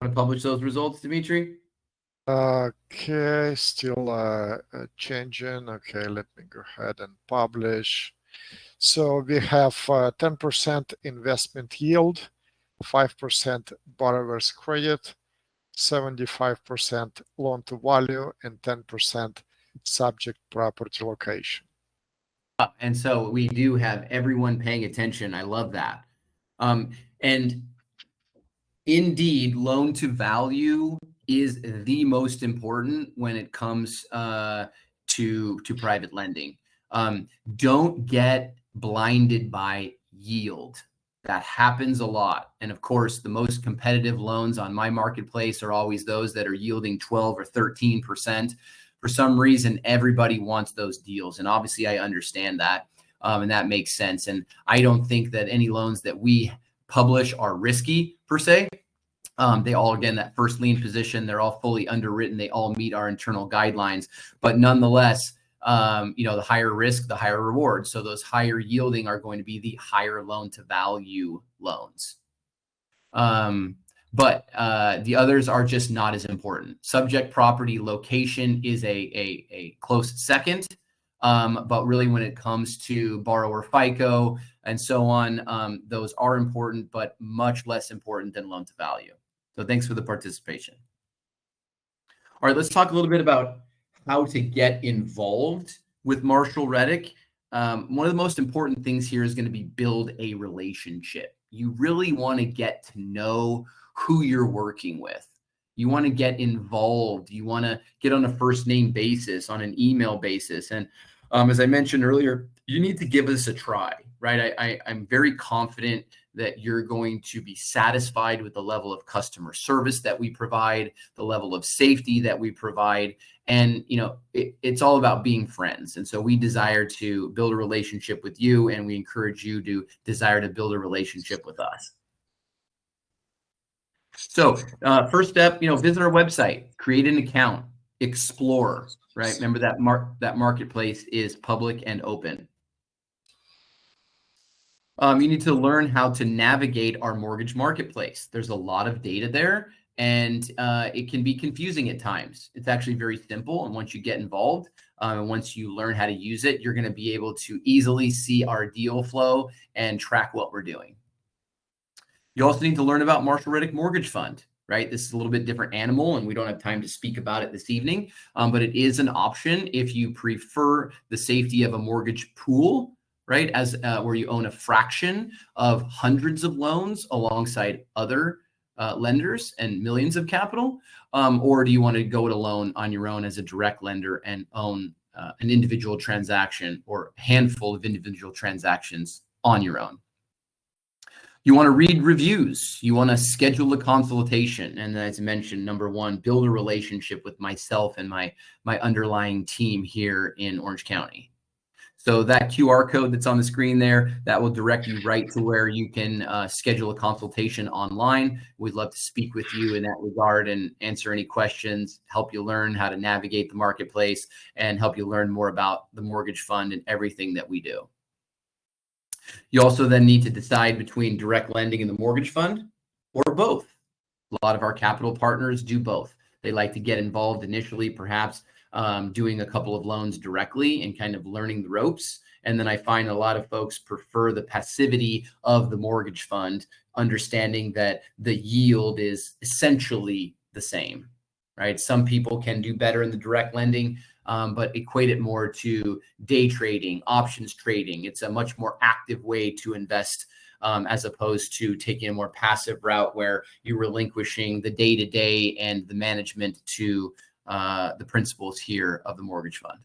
Want to publish those results, Dimitri? Okay, still changing. Okay, let me go ahead and publish. So we have 10% investment yield, 5% borrower's credit, 75% loan to value, and 10% subject property location. And so we do have everyone paying attention. I love that. And indeed, loan to value is the most important when it comes to private lending. Don't get blinded by yield. That happens a lot. And of course, the most competitive loans on my marketplace are always those that are yielding 12 or 13%. For some reason, everybody wants those deals. And obviously, I understand that. And that makes sense. And I don't think that any loans that we publish are risky per se. They all, again, that first lien position, they're all fully underwritten. They all meet our internal guidelines. But nonetheless, the higher risk, the higher reward. So those higher yielding are going to be the higher loan to value loans. But the others are just not as important. Subject property location is a close second. But really when it comes to borrower FICO and so on, those are important, but much less important than loan to value. So thanks for the participation. All right, let's talk a little bit about how to get involved with Marshall Reddick. One of the most important things here is going to be build a relationship. You really want to get to know who you're working with. You want to get involved. You want to get on a first name basis, on an email basis. And as I mentioned earlier, you need to give us a try, right? I'm very confident that you're going to be satisfied with the level of customer service that we provide, the level of safety that we provide. And, it's all about being friends. And so we desire to build a relationship with you, and we encourage you to desire to build a relationship with us. So first step, visit our website, create an account, explore, right? Remember that marketplace is public and open. You need to learn how to navigate our mortgage marketplace. There's a lot of data there, and it can be confusing at times. It's actually very simple. And once you get involved, and once you learn how to use it, you're going to be able to easily see our deal flow and track what we're doing. You also need to learn about Marshall Reddick Mortgage Fund, right? This is a little bit different animal, and we don't have time to speak about it this evening, but it is an option if you prefer the safety of a mortgage pool right? As where you own a fraction of hundreds of loans alongside other lenders and millions of capital? Or do you want to go it alone on your own as a direct lender and own an individual transaction or a handful of individual transactions on your own? You want to read reviews. You want to schedule a consultation. And as I mentioned, number one, build a relationship with myself and my underlying team here in Orange County. So that QR code that's on the screen there, that will direct you right to where you can schedule a consultation online. We'd love to speak with you in that regard and answer any questions, help you learn how to navigate the marketplace, and help you learn more about the mortgage fund and everything that we do. You also then need to decide between direct lending and the mortgage fund or both. A lot of our capital partners do both. They like to get involved initially, perhaps doing a couple of loans directly and kind of learning the ropes. And then I find a lot of folks prefer the passivity of the mortgage fund, understanding that the yield is essentially the same, right? Some people can do better in the direct lending, but equate it more to day trading, options trading. It's a much more active way to invest as opposed to taking a more passive route where you're relinquishing the day-to-day and the management to the principals here of the mortgage fund.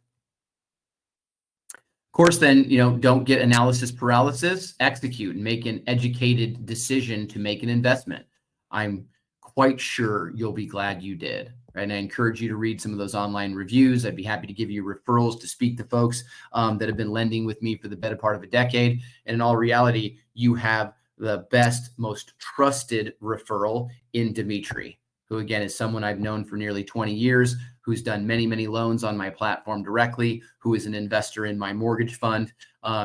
Of course, then, don't get analysis paralysis, execute and make an educated decision to make an investment. I'm quite sure you'll be glad you did. Right? And I encourage you to read some of those online reviews. I'd be happy to give you referrals to speak to folks that have been lending with me for the better part of a decade. And in all reality, you have the best, most trusted referral in Dimitri, who again is someone I've known for nearly 20 years, who's done many, many loans on my platform directly, who is an investor in my mortgage fund,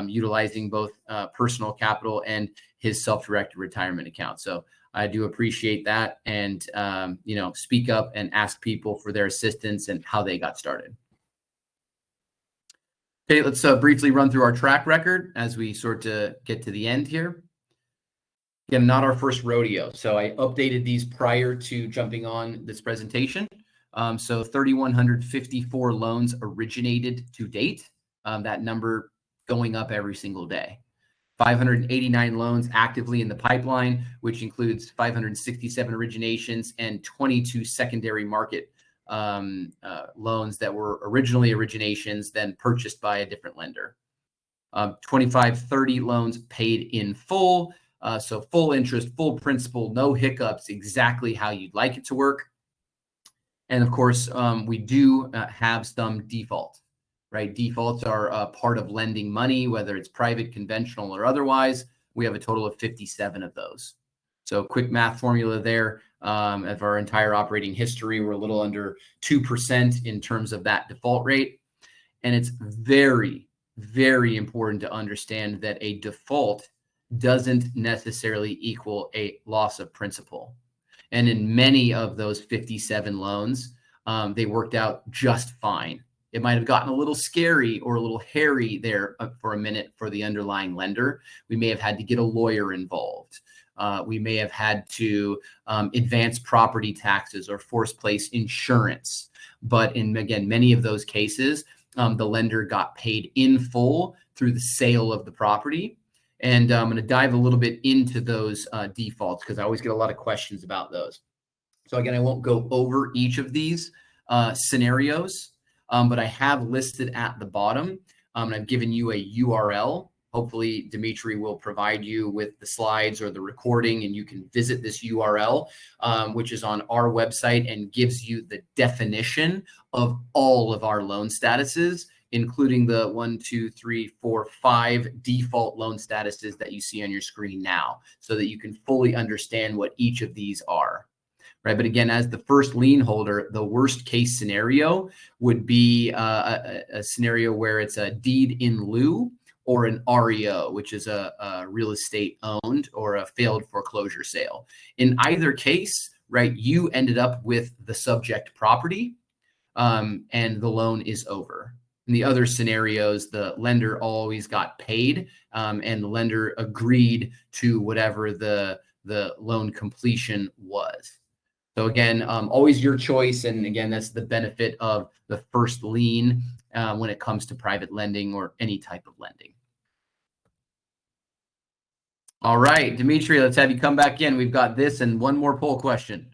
utilizing both personal capital and his self-directed retirement account. So I do appreciate that, and speak up and ask people for their assistance and how they got started. Okay, let's briefly run through our track record as we sort of get to the end here. Again, not our first rodeo, so I updated these prior to jumping on this presentation. So 3,154 loans originated to date. That number going up every single day. 589 loans actively in the pipeline, which includes 567 originations and 22 secondary market loans that were originally originations, then purchased by a different lender. 2530 loans paid in full. So full interest, full principal, no hiccups, exactly how you'd like it to work. And of course, we do have some default. Right? Defaults are a part of lending money, whether it's private, conventional, or otherwise. We have a total of 57 of those. So quick math formula there. Of our entire operating history, we're a little under 2% in terms of that default rate. And it's very, very important to understand that a default doesn't necessarily equal a loss of principal. And in many of those 57 loans, they worked out just fine. It might have gotten a little scary or a little hairy there for a minute for the underlying lender. We may have had to get a lawyer involved. We may have had to advance property taxes or force place insurance. But in, again, many of those cases, the lender got paid in full through the sale of the property. And I'm going to dive a little bit into those defaults because I always get a lot of questions about those. So again, I won't go over each of these scenarios. But I have listed at the bottom, and I've given you a URL. Hopefully, Dimitri will provide you with the slides or the recording, and you can visit this URL, which is on our website and gives you the definition of all of our loan statuses, including the 1, 2, 3, 4, 5 default loan statuses that you see on your screen now, so that you can fully understand what each of these are. Right. But again, as the first lien holder, the worst case scenario would be a scenario where it's a deed in lieu or an REO, which is a real estate owned or a failed foreclosure sale. In either case, right, you ended up with the subject property and the loan is over. In the other scenarios, the lender always got paid and the lender agreed to whatever the loan completion was. So again, always your choice. And again, that's the benefit of the first lien when it comes to private lending or any type of lending. All right, Dimitri, let's have you come back in. We've got this and one more poll question.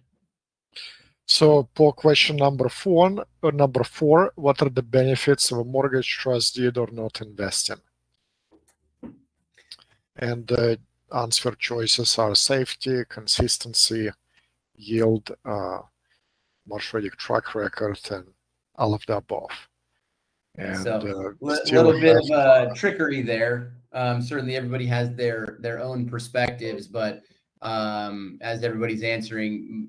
So poll question number four, what are the benefits of a mortgage trust deed or not investing? And the answer choices are safety, consistency, yield, Marshall Reddick track record, and all of the above. And so a still little bit have of trickery there. Certainly everybody has their own perspectives, but as everybody's answering,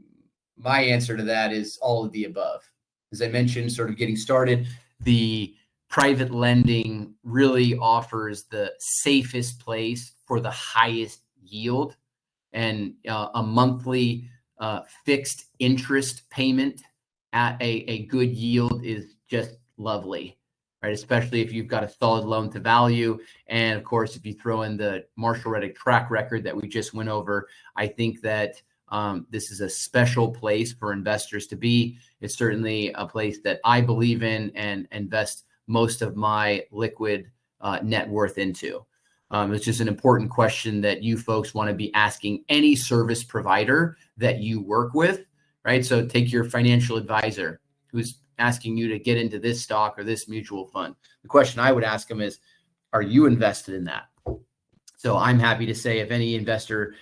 my answer to that is all of the above. As I mentioned, sort of getting started, the private lending really offers the safest place for the highest yield, and a monthly fixed interest payment at a good yield is just lovely, right? Especially if you've got a solid loan to value. And of course, if you throw in the Marshall Reddick track record that we just went over, I think that this is a special place for investors to be. It's certainly a place that I believe in and invest most of my liquid net worth into. It's just an important question that you folks want to be asking any service provider that you work with, right? So take your financial advisor who's asking you to get into this stock or this mutual fund. The question I would ask them is, are you invested in that? So I'm happy to say if any investor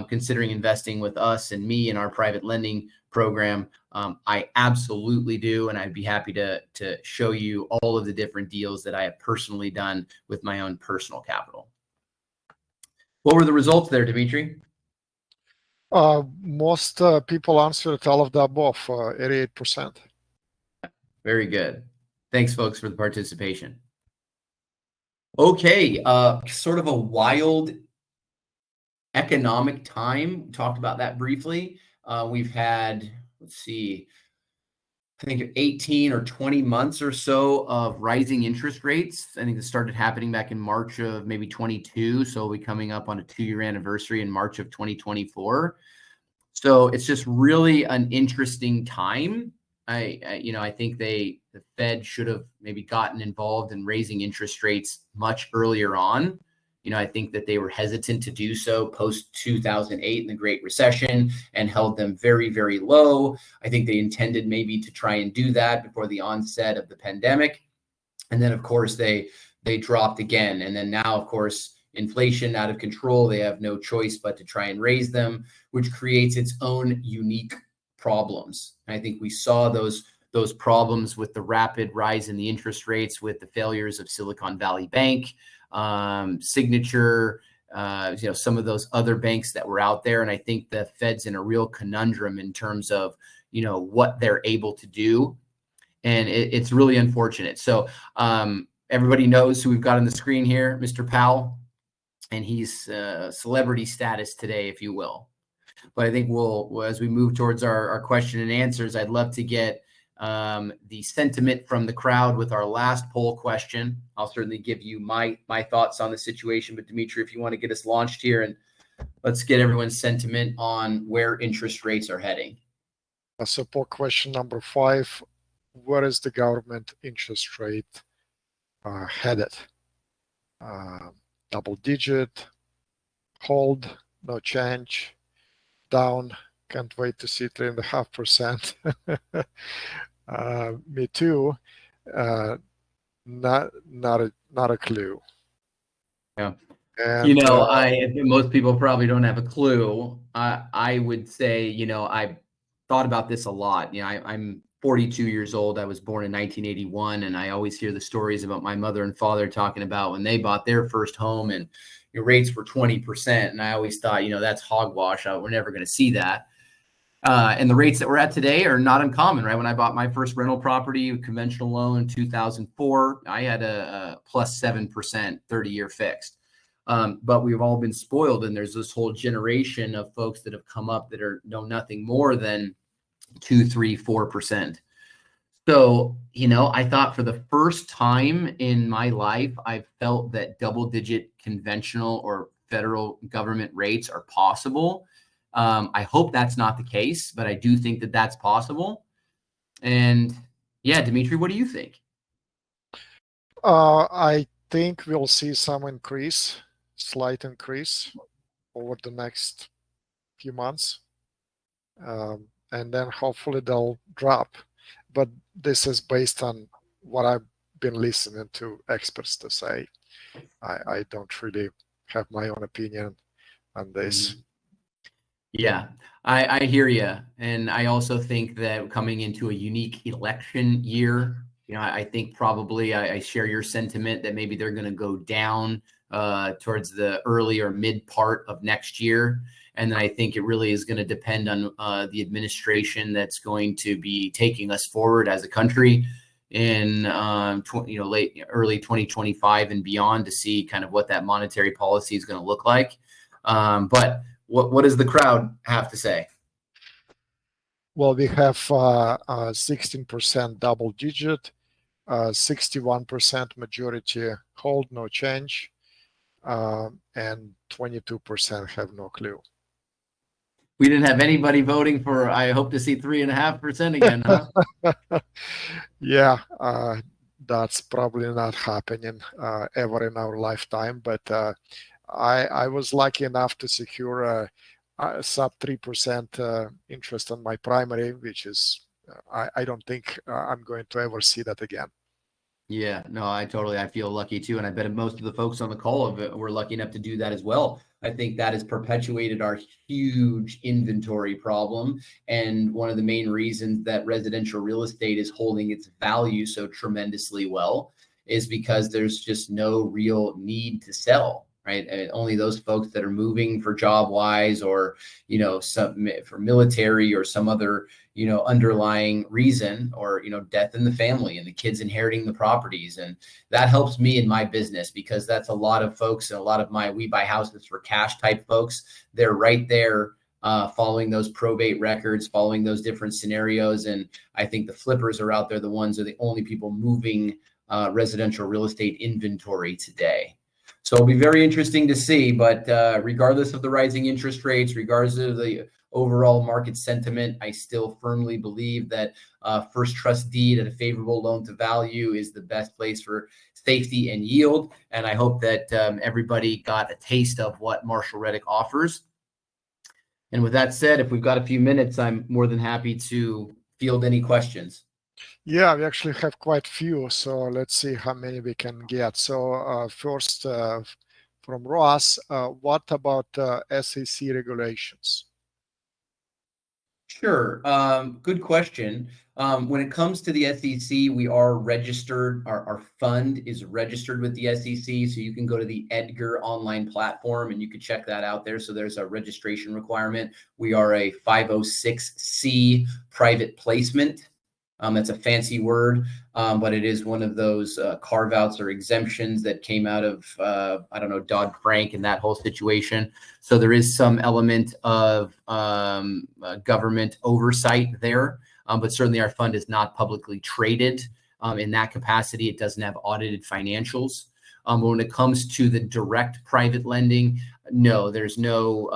considering investing with us and me in our private lending program, I absolutely do. And I'd be happy to show you all of the different deals that I have personally done with my own personal capital. What were the results there, Dimitri? Most people answered all of the above, 88%. Very good. Thanks, folks, for the participation. Okay, sort of a wild economic time. We talked about that briefly. We've had, let's see, I think 18 or 20 months or so of rising interest rates. I think it started happening back in March of maybe 22. So we'll be coming up on a 2-year anniversary in March of 2024. So it's just really an interesting time. I think the Fed should have maybe gotten involved in raising interest rates much earlier on. I think that they were hesitant to do so post 2008 in the Great Recession and held them very, very low. I think they intended maybe to try and do that before the onset of the pandemic. And then, of course, they dropped again. And then now, of course, inflation out of control. They have no choice but to try and raise them, which creates its own unique problems. And I think we saw those problems with the rapid rise in the interest rates, with the failures of Silicon Valley Bank, Signature, some of those other banks that were out there. And I think the Fed's in a real conundrum in terms of, what they're able to do. And it's really unfortunate. So everybody knows who we've got on the screen here, Mr. Powell, and he's celebrity status today, if you will. But I think as we move towards our question and answers, I'd love to get the sentiment from the crowd with our last poll question. I'll certainly give you my thoughts on the situation, but Dimitri, if you want to get us launched here, and let's get everyone's sentiment on where interest rates are heading. So poll question number 5, where is the government interest rate headed? Double digit, hold, no change, down, can't wait to see 3.5%. Me too. Not a clue. Yeah. And, most people probably don't have a clue. I would say, I thought about this a lot. I'm 42 years old. I was born in 1981, and I always hear the stories about my mother and father talking about when they bought their first home and your rates were 20%. And I always thought, that's hogwash. We're never going to see that. And the rates that we're at today are not uncommon, right? When I bought my first rental property, conventional loan in 2004, I had a plus 7% 30-year fixed. But we've all been spoiled, and there's this whole generation of folks that have come up that know nothing more than 2, 3, 4%. So, I thought for the first time in my life, I felt that double-digit conventional or federal government rates are possible. I hope that's not the case, but I do think that that's possible. And yeah, Dimitri, what do you think? I think we'll see some increase, slight increase. over the next few months, and then hopefully they'll drop. But this is based on what I've been listening to experts to say. I don't really have my own opinion on this. Mhm. Yeah, I hear you. And I also think that coming into a unique election year, I think probably I share your sentiment that maybe they're going to go down towards the early or mid part of next year. And then I think it really is going to depend on the administration that's going to be taking us forward as a country in early 2025 and beyond, to see kind of what that monetary policy is going to look like. But what does the crowd have to say? Well, we have 16% double digit, 61% majority hold, no change, and 22% have no clue. We didn't have anybody voting for, I hope to see 3.5% again, huh? Yeah, that's probably not happening ever in our lifetime. But I was lucky enough to secure a sub 3% interest on my primary, which is I don't think I'm going to ever see that again. Yeah, no, I feel lucky too. And I bet most of the folks on the call were lucky enough to do that as well. I think that has perpetuated our huge inventory problem. And one of the main reasons that residential real estate is holding its value so tremendously well is because there's just no real need to sell, right? And only those folks that are moving for job wise, or, some for military or some other, underlying reason, or, death in the family and the kids inheriting the properties. And that helps me in my business, because that's a lot of folks, and a lot of my we buy houses for cash type folks. They're right there following those probate records, following those different scenarios. And I think the flippers are out there. The ones are the only people moving residential real estate inventory today. So it'll be very interesting to see. But regardless of the rising interest rates, regardless of the overall market sentiment, I still firmly believe that first trust deed at a favorable loan to value is the best place for safety and yield. And I hope that everybody got a taste of what Marshall Reddick offers. And with that said, if we've got a few minutes, I'm more than happy to field any questions. Yeah, we actually have quite a few, so let's see how many we can get. So first, from Ross, what about SEC regulations? Sure. Good question. When it comes to the SEC, we are registered. Our fund is registered with the SEC. So you can go to the Edgar online platform and you can check that out there. So there's a registration requirement. We are a 506C private placement. That's a fancy word, but it is one of those carve outs or exemptions that came out of, Dodd-Frank and that whole situation. So there is some element of government oversight there, but certainly our fund is not publicly traded in that capacity. It doesn't have audited financials. But when it comes to the direct private lending, no, there's no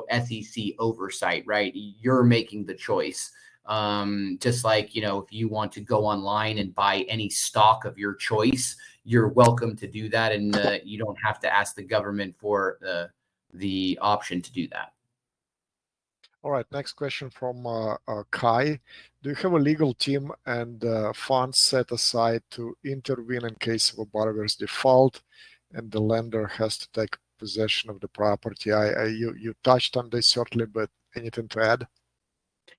SEC oversight, right? You're making the choice. Just like, if you want to go online and buy any stock of your choice, you're welcome to do that. And you don't have to ask the government for the option to do that. All right, next question from Kai. Do you have a legal team and funds set aside to intervene in case of a borrower's default and the lender has to take possession of the property? You touched on this certainly, but anything to add?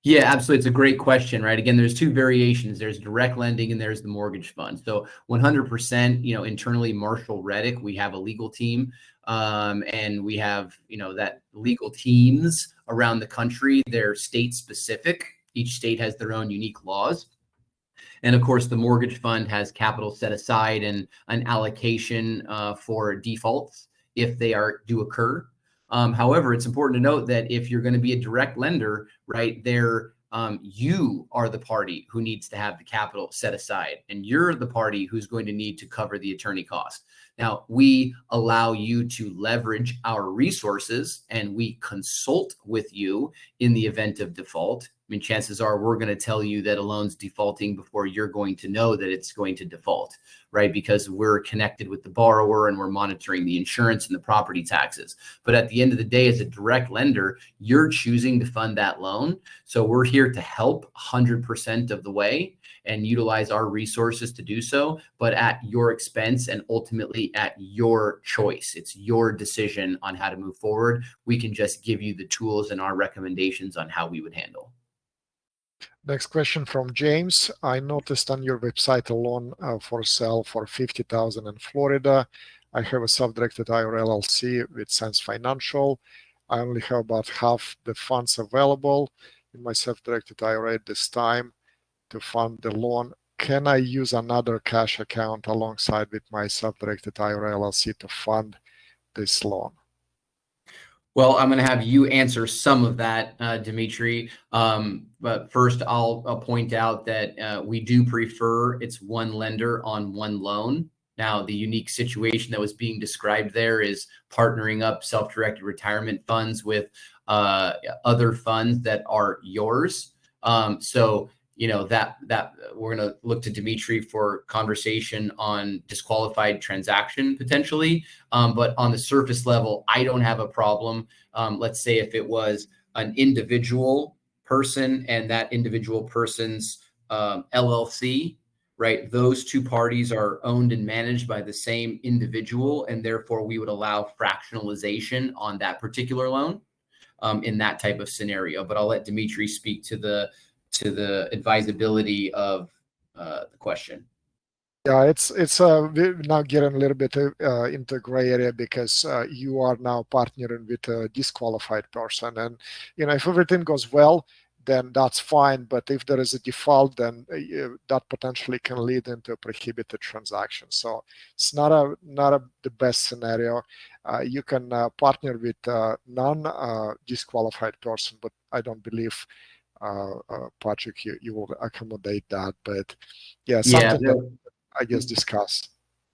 Yeah, absolutely. It's a great question, right? Again, there's two variations. There's direct lending and there's the mortgage fund. So 100%, internally, Marshall Reddick, we have a legal team, and we have, that legal teams around the country. They're state specific. Each state has their own unique laws. And of course, the mortgage fund has capital set aside and an allocation for defaults if they do occur. However, it's important to note that if you're going to be a direct lender, right, you are the party who needs to have the capital set aside, and you're the party who's going to need to cover the attorney cost. Now, we allow you to leverage our resources and we consult with you in the event of default. I mean, chances are we're going to tell you that a loan's defaulting before you're going to know that it's going to default, right? Because we're connected with the borrower and we're monitoring the insurance and the property taxes. But at the end of the day, as a direct lender, you're choosing to fund that loan. So we're here to help 100% of the way and utilize our resources to do so, but at your expense and ultimately at your choice. It's your decision on how to move forward. We can just give you the tools and our recommendations on how we would handle. Next question from James. I noticed on your website a loan for sale for $50,000 in Florida. I have a self-directed IRA LLC with Sense Financial. I only have about half the funds available in my self-directed IRA at this time to fund the loan. Can I use another cash account alongside with my self-directed IRA LLC to fund this loan? Well, I'm going to have you answer some of that, Dimitri. But first, I'll point out that we do prefer it's one lender on one loan. Now, the unique situation that was being described there is partnering up self-directed retirement funds with other funds that are yours. So that we're going to look to Dimitri for conversation on disqualified transaction potentially. But on the surface level, I don't have a problem. Let's say if it was an individual person and that individual person's LLC, right? Those two parties are owned and managed by the same individual, and therefore we would allow fractionalization on that particular loan in that type of scenario. But I'll let Dimitri speak to the advisability of the question. Yeah, it's we're now getting a little bit into gray area because you are now partnering with a disqualified person, and if everything goes well, then that's fine. But if there is a default, then that potentially can lead into a prohibited transaction. So it's not the best scenario. You can partner with a non-disqualified person, but I don't believe Patrick, you will accommodate that. But yeah, something that I guess discuss.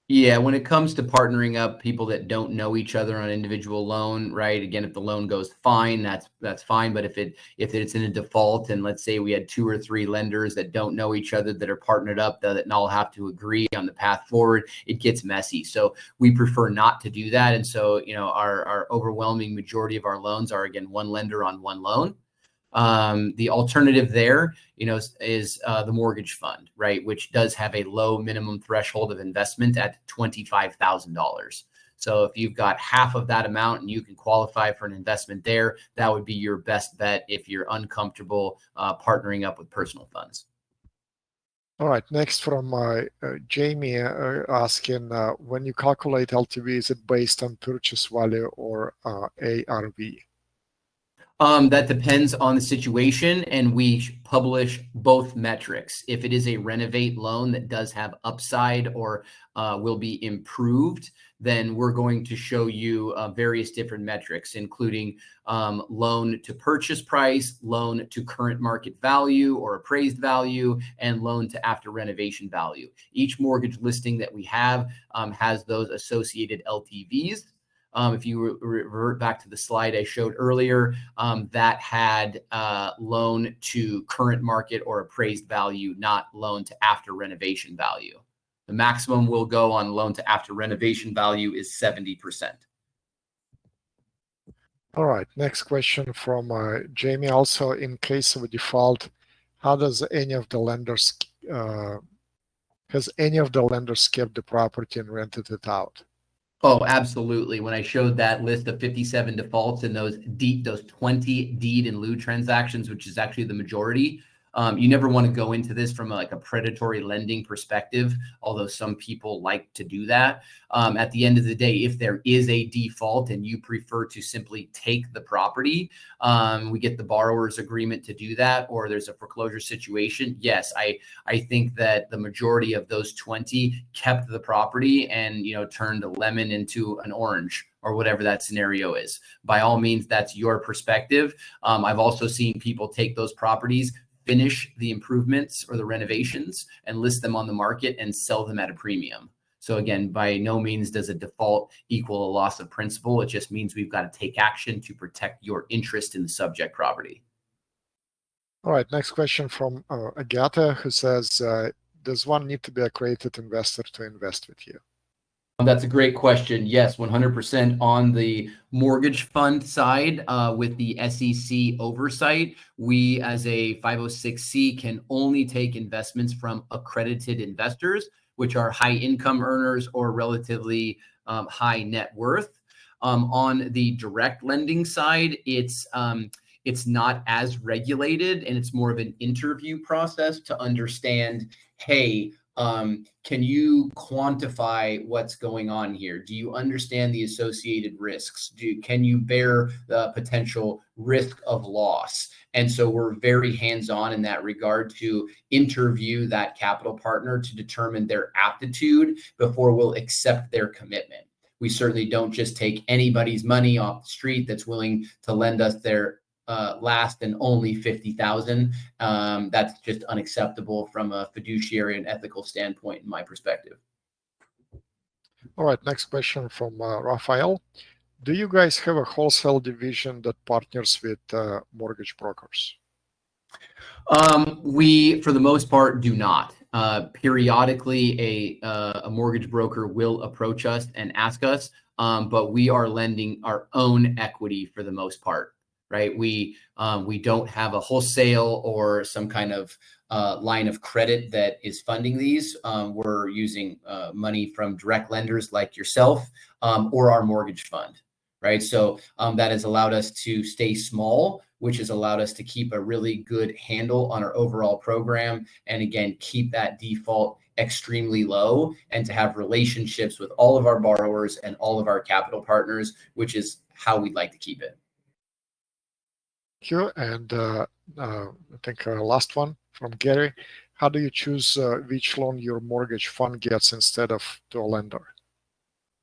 Yeah, when it comes to partnering up people that don't know each other on an individual loan, right? Again, if the loan goes fine, that's fine. But if it's in a default, and let's say we had 2 or 3 lenders that don't know each other that are partnered up that all have to agree on the path forward, it gets messy. So we prefer not to do that. And so our overwhelming majority of our loans are, again, one lender on one loan. The alternative there, is the mortgage fund, right? Which does have a low minimum threshold of investment at $25,000. So if you've got half of that amount and you can qualify for an investment there, that would be your best bet if you're uncomfortable partnering up with personal funds. All right. Next from Jamie asking, when you calculate LTV, is it based on purchase value or ARV? That depends on the situation, and we publish both metrics. If it is a renovate loan that does have upside or will be improved, then we're going to show you various different metrics, including loan to purchase price, loan to current market value or appraised value, and loan to after renovation value. Each mortgage listing that we have has those associated LTVs. If you revert back to the slide I showed earlier, that had loan to current market or appraised value, not loan to after renovation value. The maximum we'll go on loan to after renovation value is 70%. All right. Next question from Jamie. Also, in case of a default, how does any of the lenders has any of the lenders kept the property and rented it out? Oh, absolutely. When I showed that list of 57 defaults and those 20 deed in lieu transactions, which is actually the majority, you never want to go into this from a predatory lending perspective, although some people like to do that. At the end of the day, if there is a default and you prefer to simply take the property, we get the borrower's agreement to do that, or there's a foreclosure situation. Yes, I think that the majority of those 20 kept the property and turned a lemon into an orange, or whatever that scenario is. By all means, that's your perspective. I've also seen people take those properties, finish the improvements or the renovations, and list them on the market and sell them at a premium. So again, by no means does a default equal a loss of principal. It just means we've got to take action to protect your interest in the subject property. All right, next question from Agata, who says, does one need to be a accredited investor to invest with you? That's a great question. Yes, 100% on the mortgage fund side with the SEC oversight. We, as a 506c, can only take investments from accredited investors, which are high income earners or relatively high net worth. On the direct lending side, it's not as regulated, and it's more of an interview process to understand, hey, can you quantify what's going on here? Do you understand the associated risks? Can you bear the potential risk of loss? And so we're very hands-on in that regard to interview that capital partner to determine their aptitude before we'll accept their commitment. We certainly don't just take anybody's money off the street that's willing to lend us their last and only 50,000. That's just unacceptable from a fiduciary and ethical standpoint, in my perspective. All right, next question from Raphael. Do you guys have a wholesale division that partners with mortgage brokers? We, for the most part, do not. Periodically, a mortgage broker will approach us and ask us, but we are lending our own equity for the most part. Right, we don't have a wholesale or some kind of line of credit that is funding these. We're using money from direct lenders like yourself or our mortgage fund, right? So that has allowed us to stay small, which has allowed us to keep a really good handle on our overall program, and again, keep that default extremely low, and to have relationships with all of our borrowers and all of our capital partners, which is how we'd like to keep it. Thank you. And I think last one from Gary. How do you choose which loan your mortgage fund gets instead of to a lender?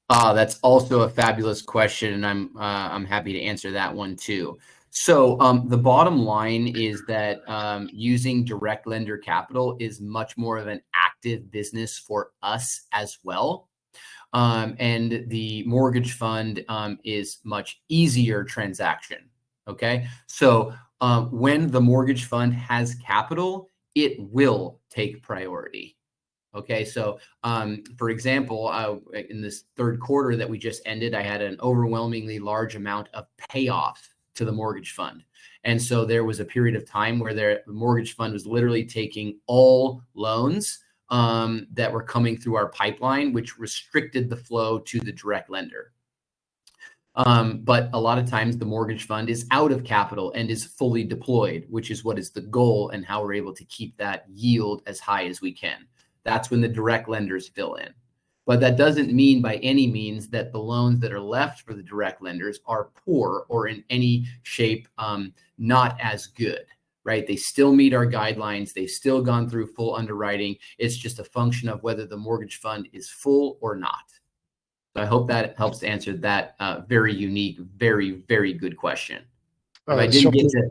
That's also a fabulous question, and I'm happy to answer that one too. So the bottom line is that using direct lender capital is much more of an active business for us as well. And the mortgage fund is much easier transaction. Okay, so when the mortgage fund has capital, it will take priority. Okay, so for example, in this third quarter that we just ended, I had an overwhelmingly large amount of payoff to the mortgage fund. And so there was a period of time where the mortgage fund was literally taking all loans that were coming through our pipeline, which restricted the flow to the direct lender. But a lot of times the mortgage fund is out of capital and is fully deployed, which is what is the goal and how we're able to keep that yield as high as we can. That's when the direct lenders fill in. But that doesn't mean by any means that the loans that are left for the direct lenders are poor or in any shape not as good, right? They still meet our guidelines. They've still gone through full underwriting. It's just a function of whether the mortgage fund is full or not. So I hope that helps to answer that very unique, very, very good question. If I didn't get to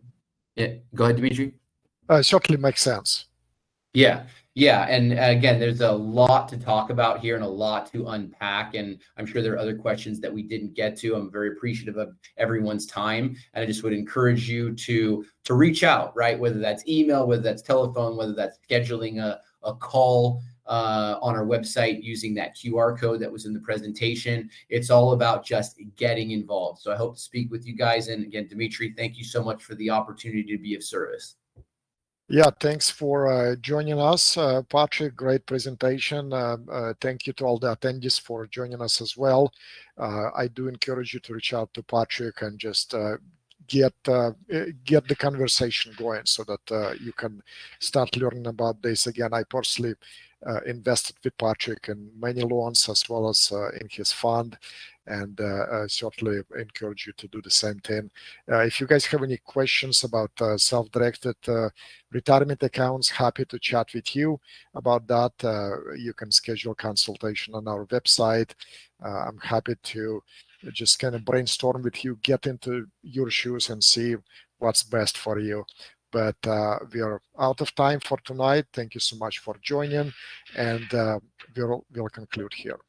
it, go ahead, Dimitri. Certainly makes sense. Yeah. And again, there's a lot to talk about here and a lot to unpack. And I'm sure there are other questions that we didn't get to. I'm very appreciative of everyone's time. And I just would encourage you to reach out, right? Whether that's email, whether that's telephone, whether that's scheduling a call on our website using that QR code that was in the presentation. It's all about just getting involved. So I hope to speak with you guys. And again, Dimitri, thank you so much for the opportunity to be of service. Yeah, thanks for joining us, Patrick. Great presentation. Thank you to all the attendees for joining us as well. I do encourage you to reach out to Patrick and just get the conversation going so that you can start learning about this. Again, I personally invested with Patrick in many loans as well as in his fund, and certainly encourage you to do the same thing. If you guys have any questions about self-directed retirement accounts, happy to chat with you about that. You can schedule consultation on our website. I'm happy to just kind of brainstorm with you, get into your shoes and see what's best for you. but we are out of time for tonight. Thank you so much for joining, and we'll conclude here.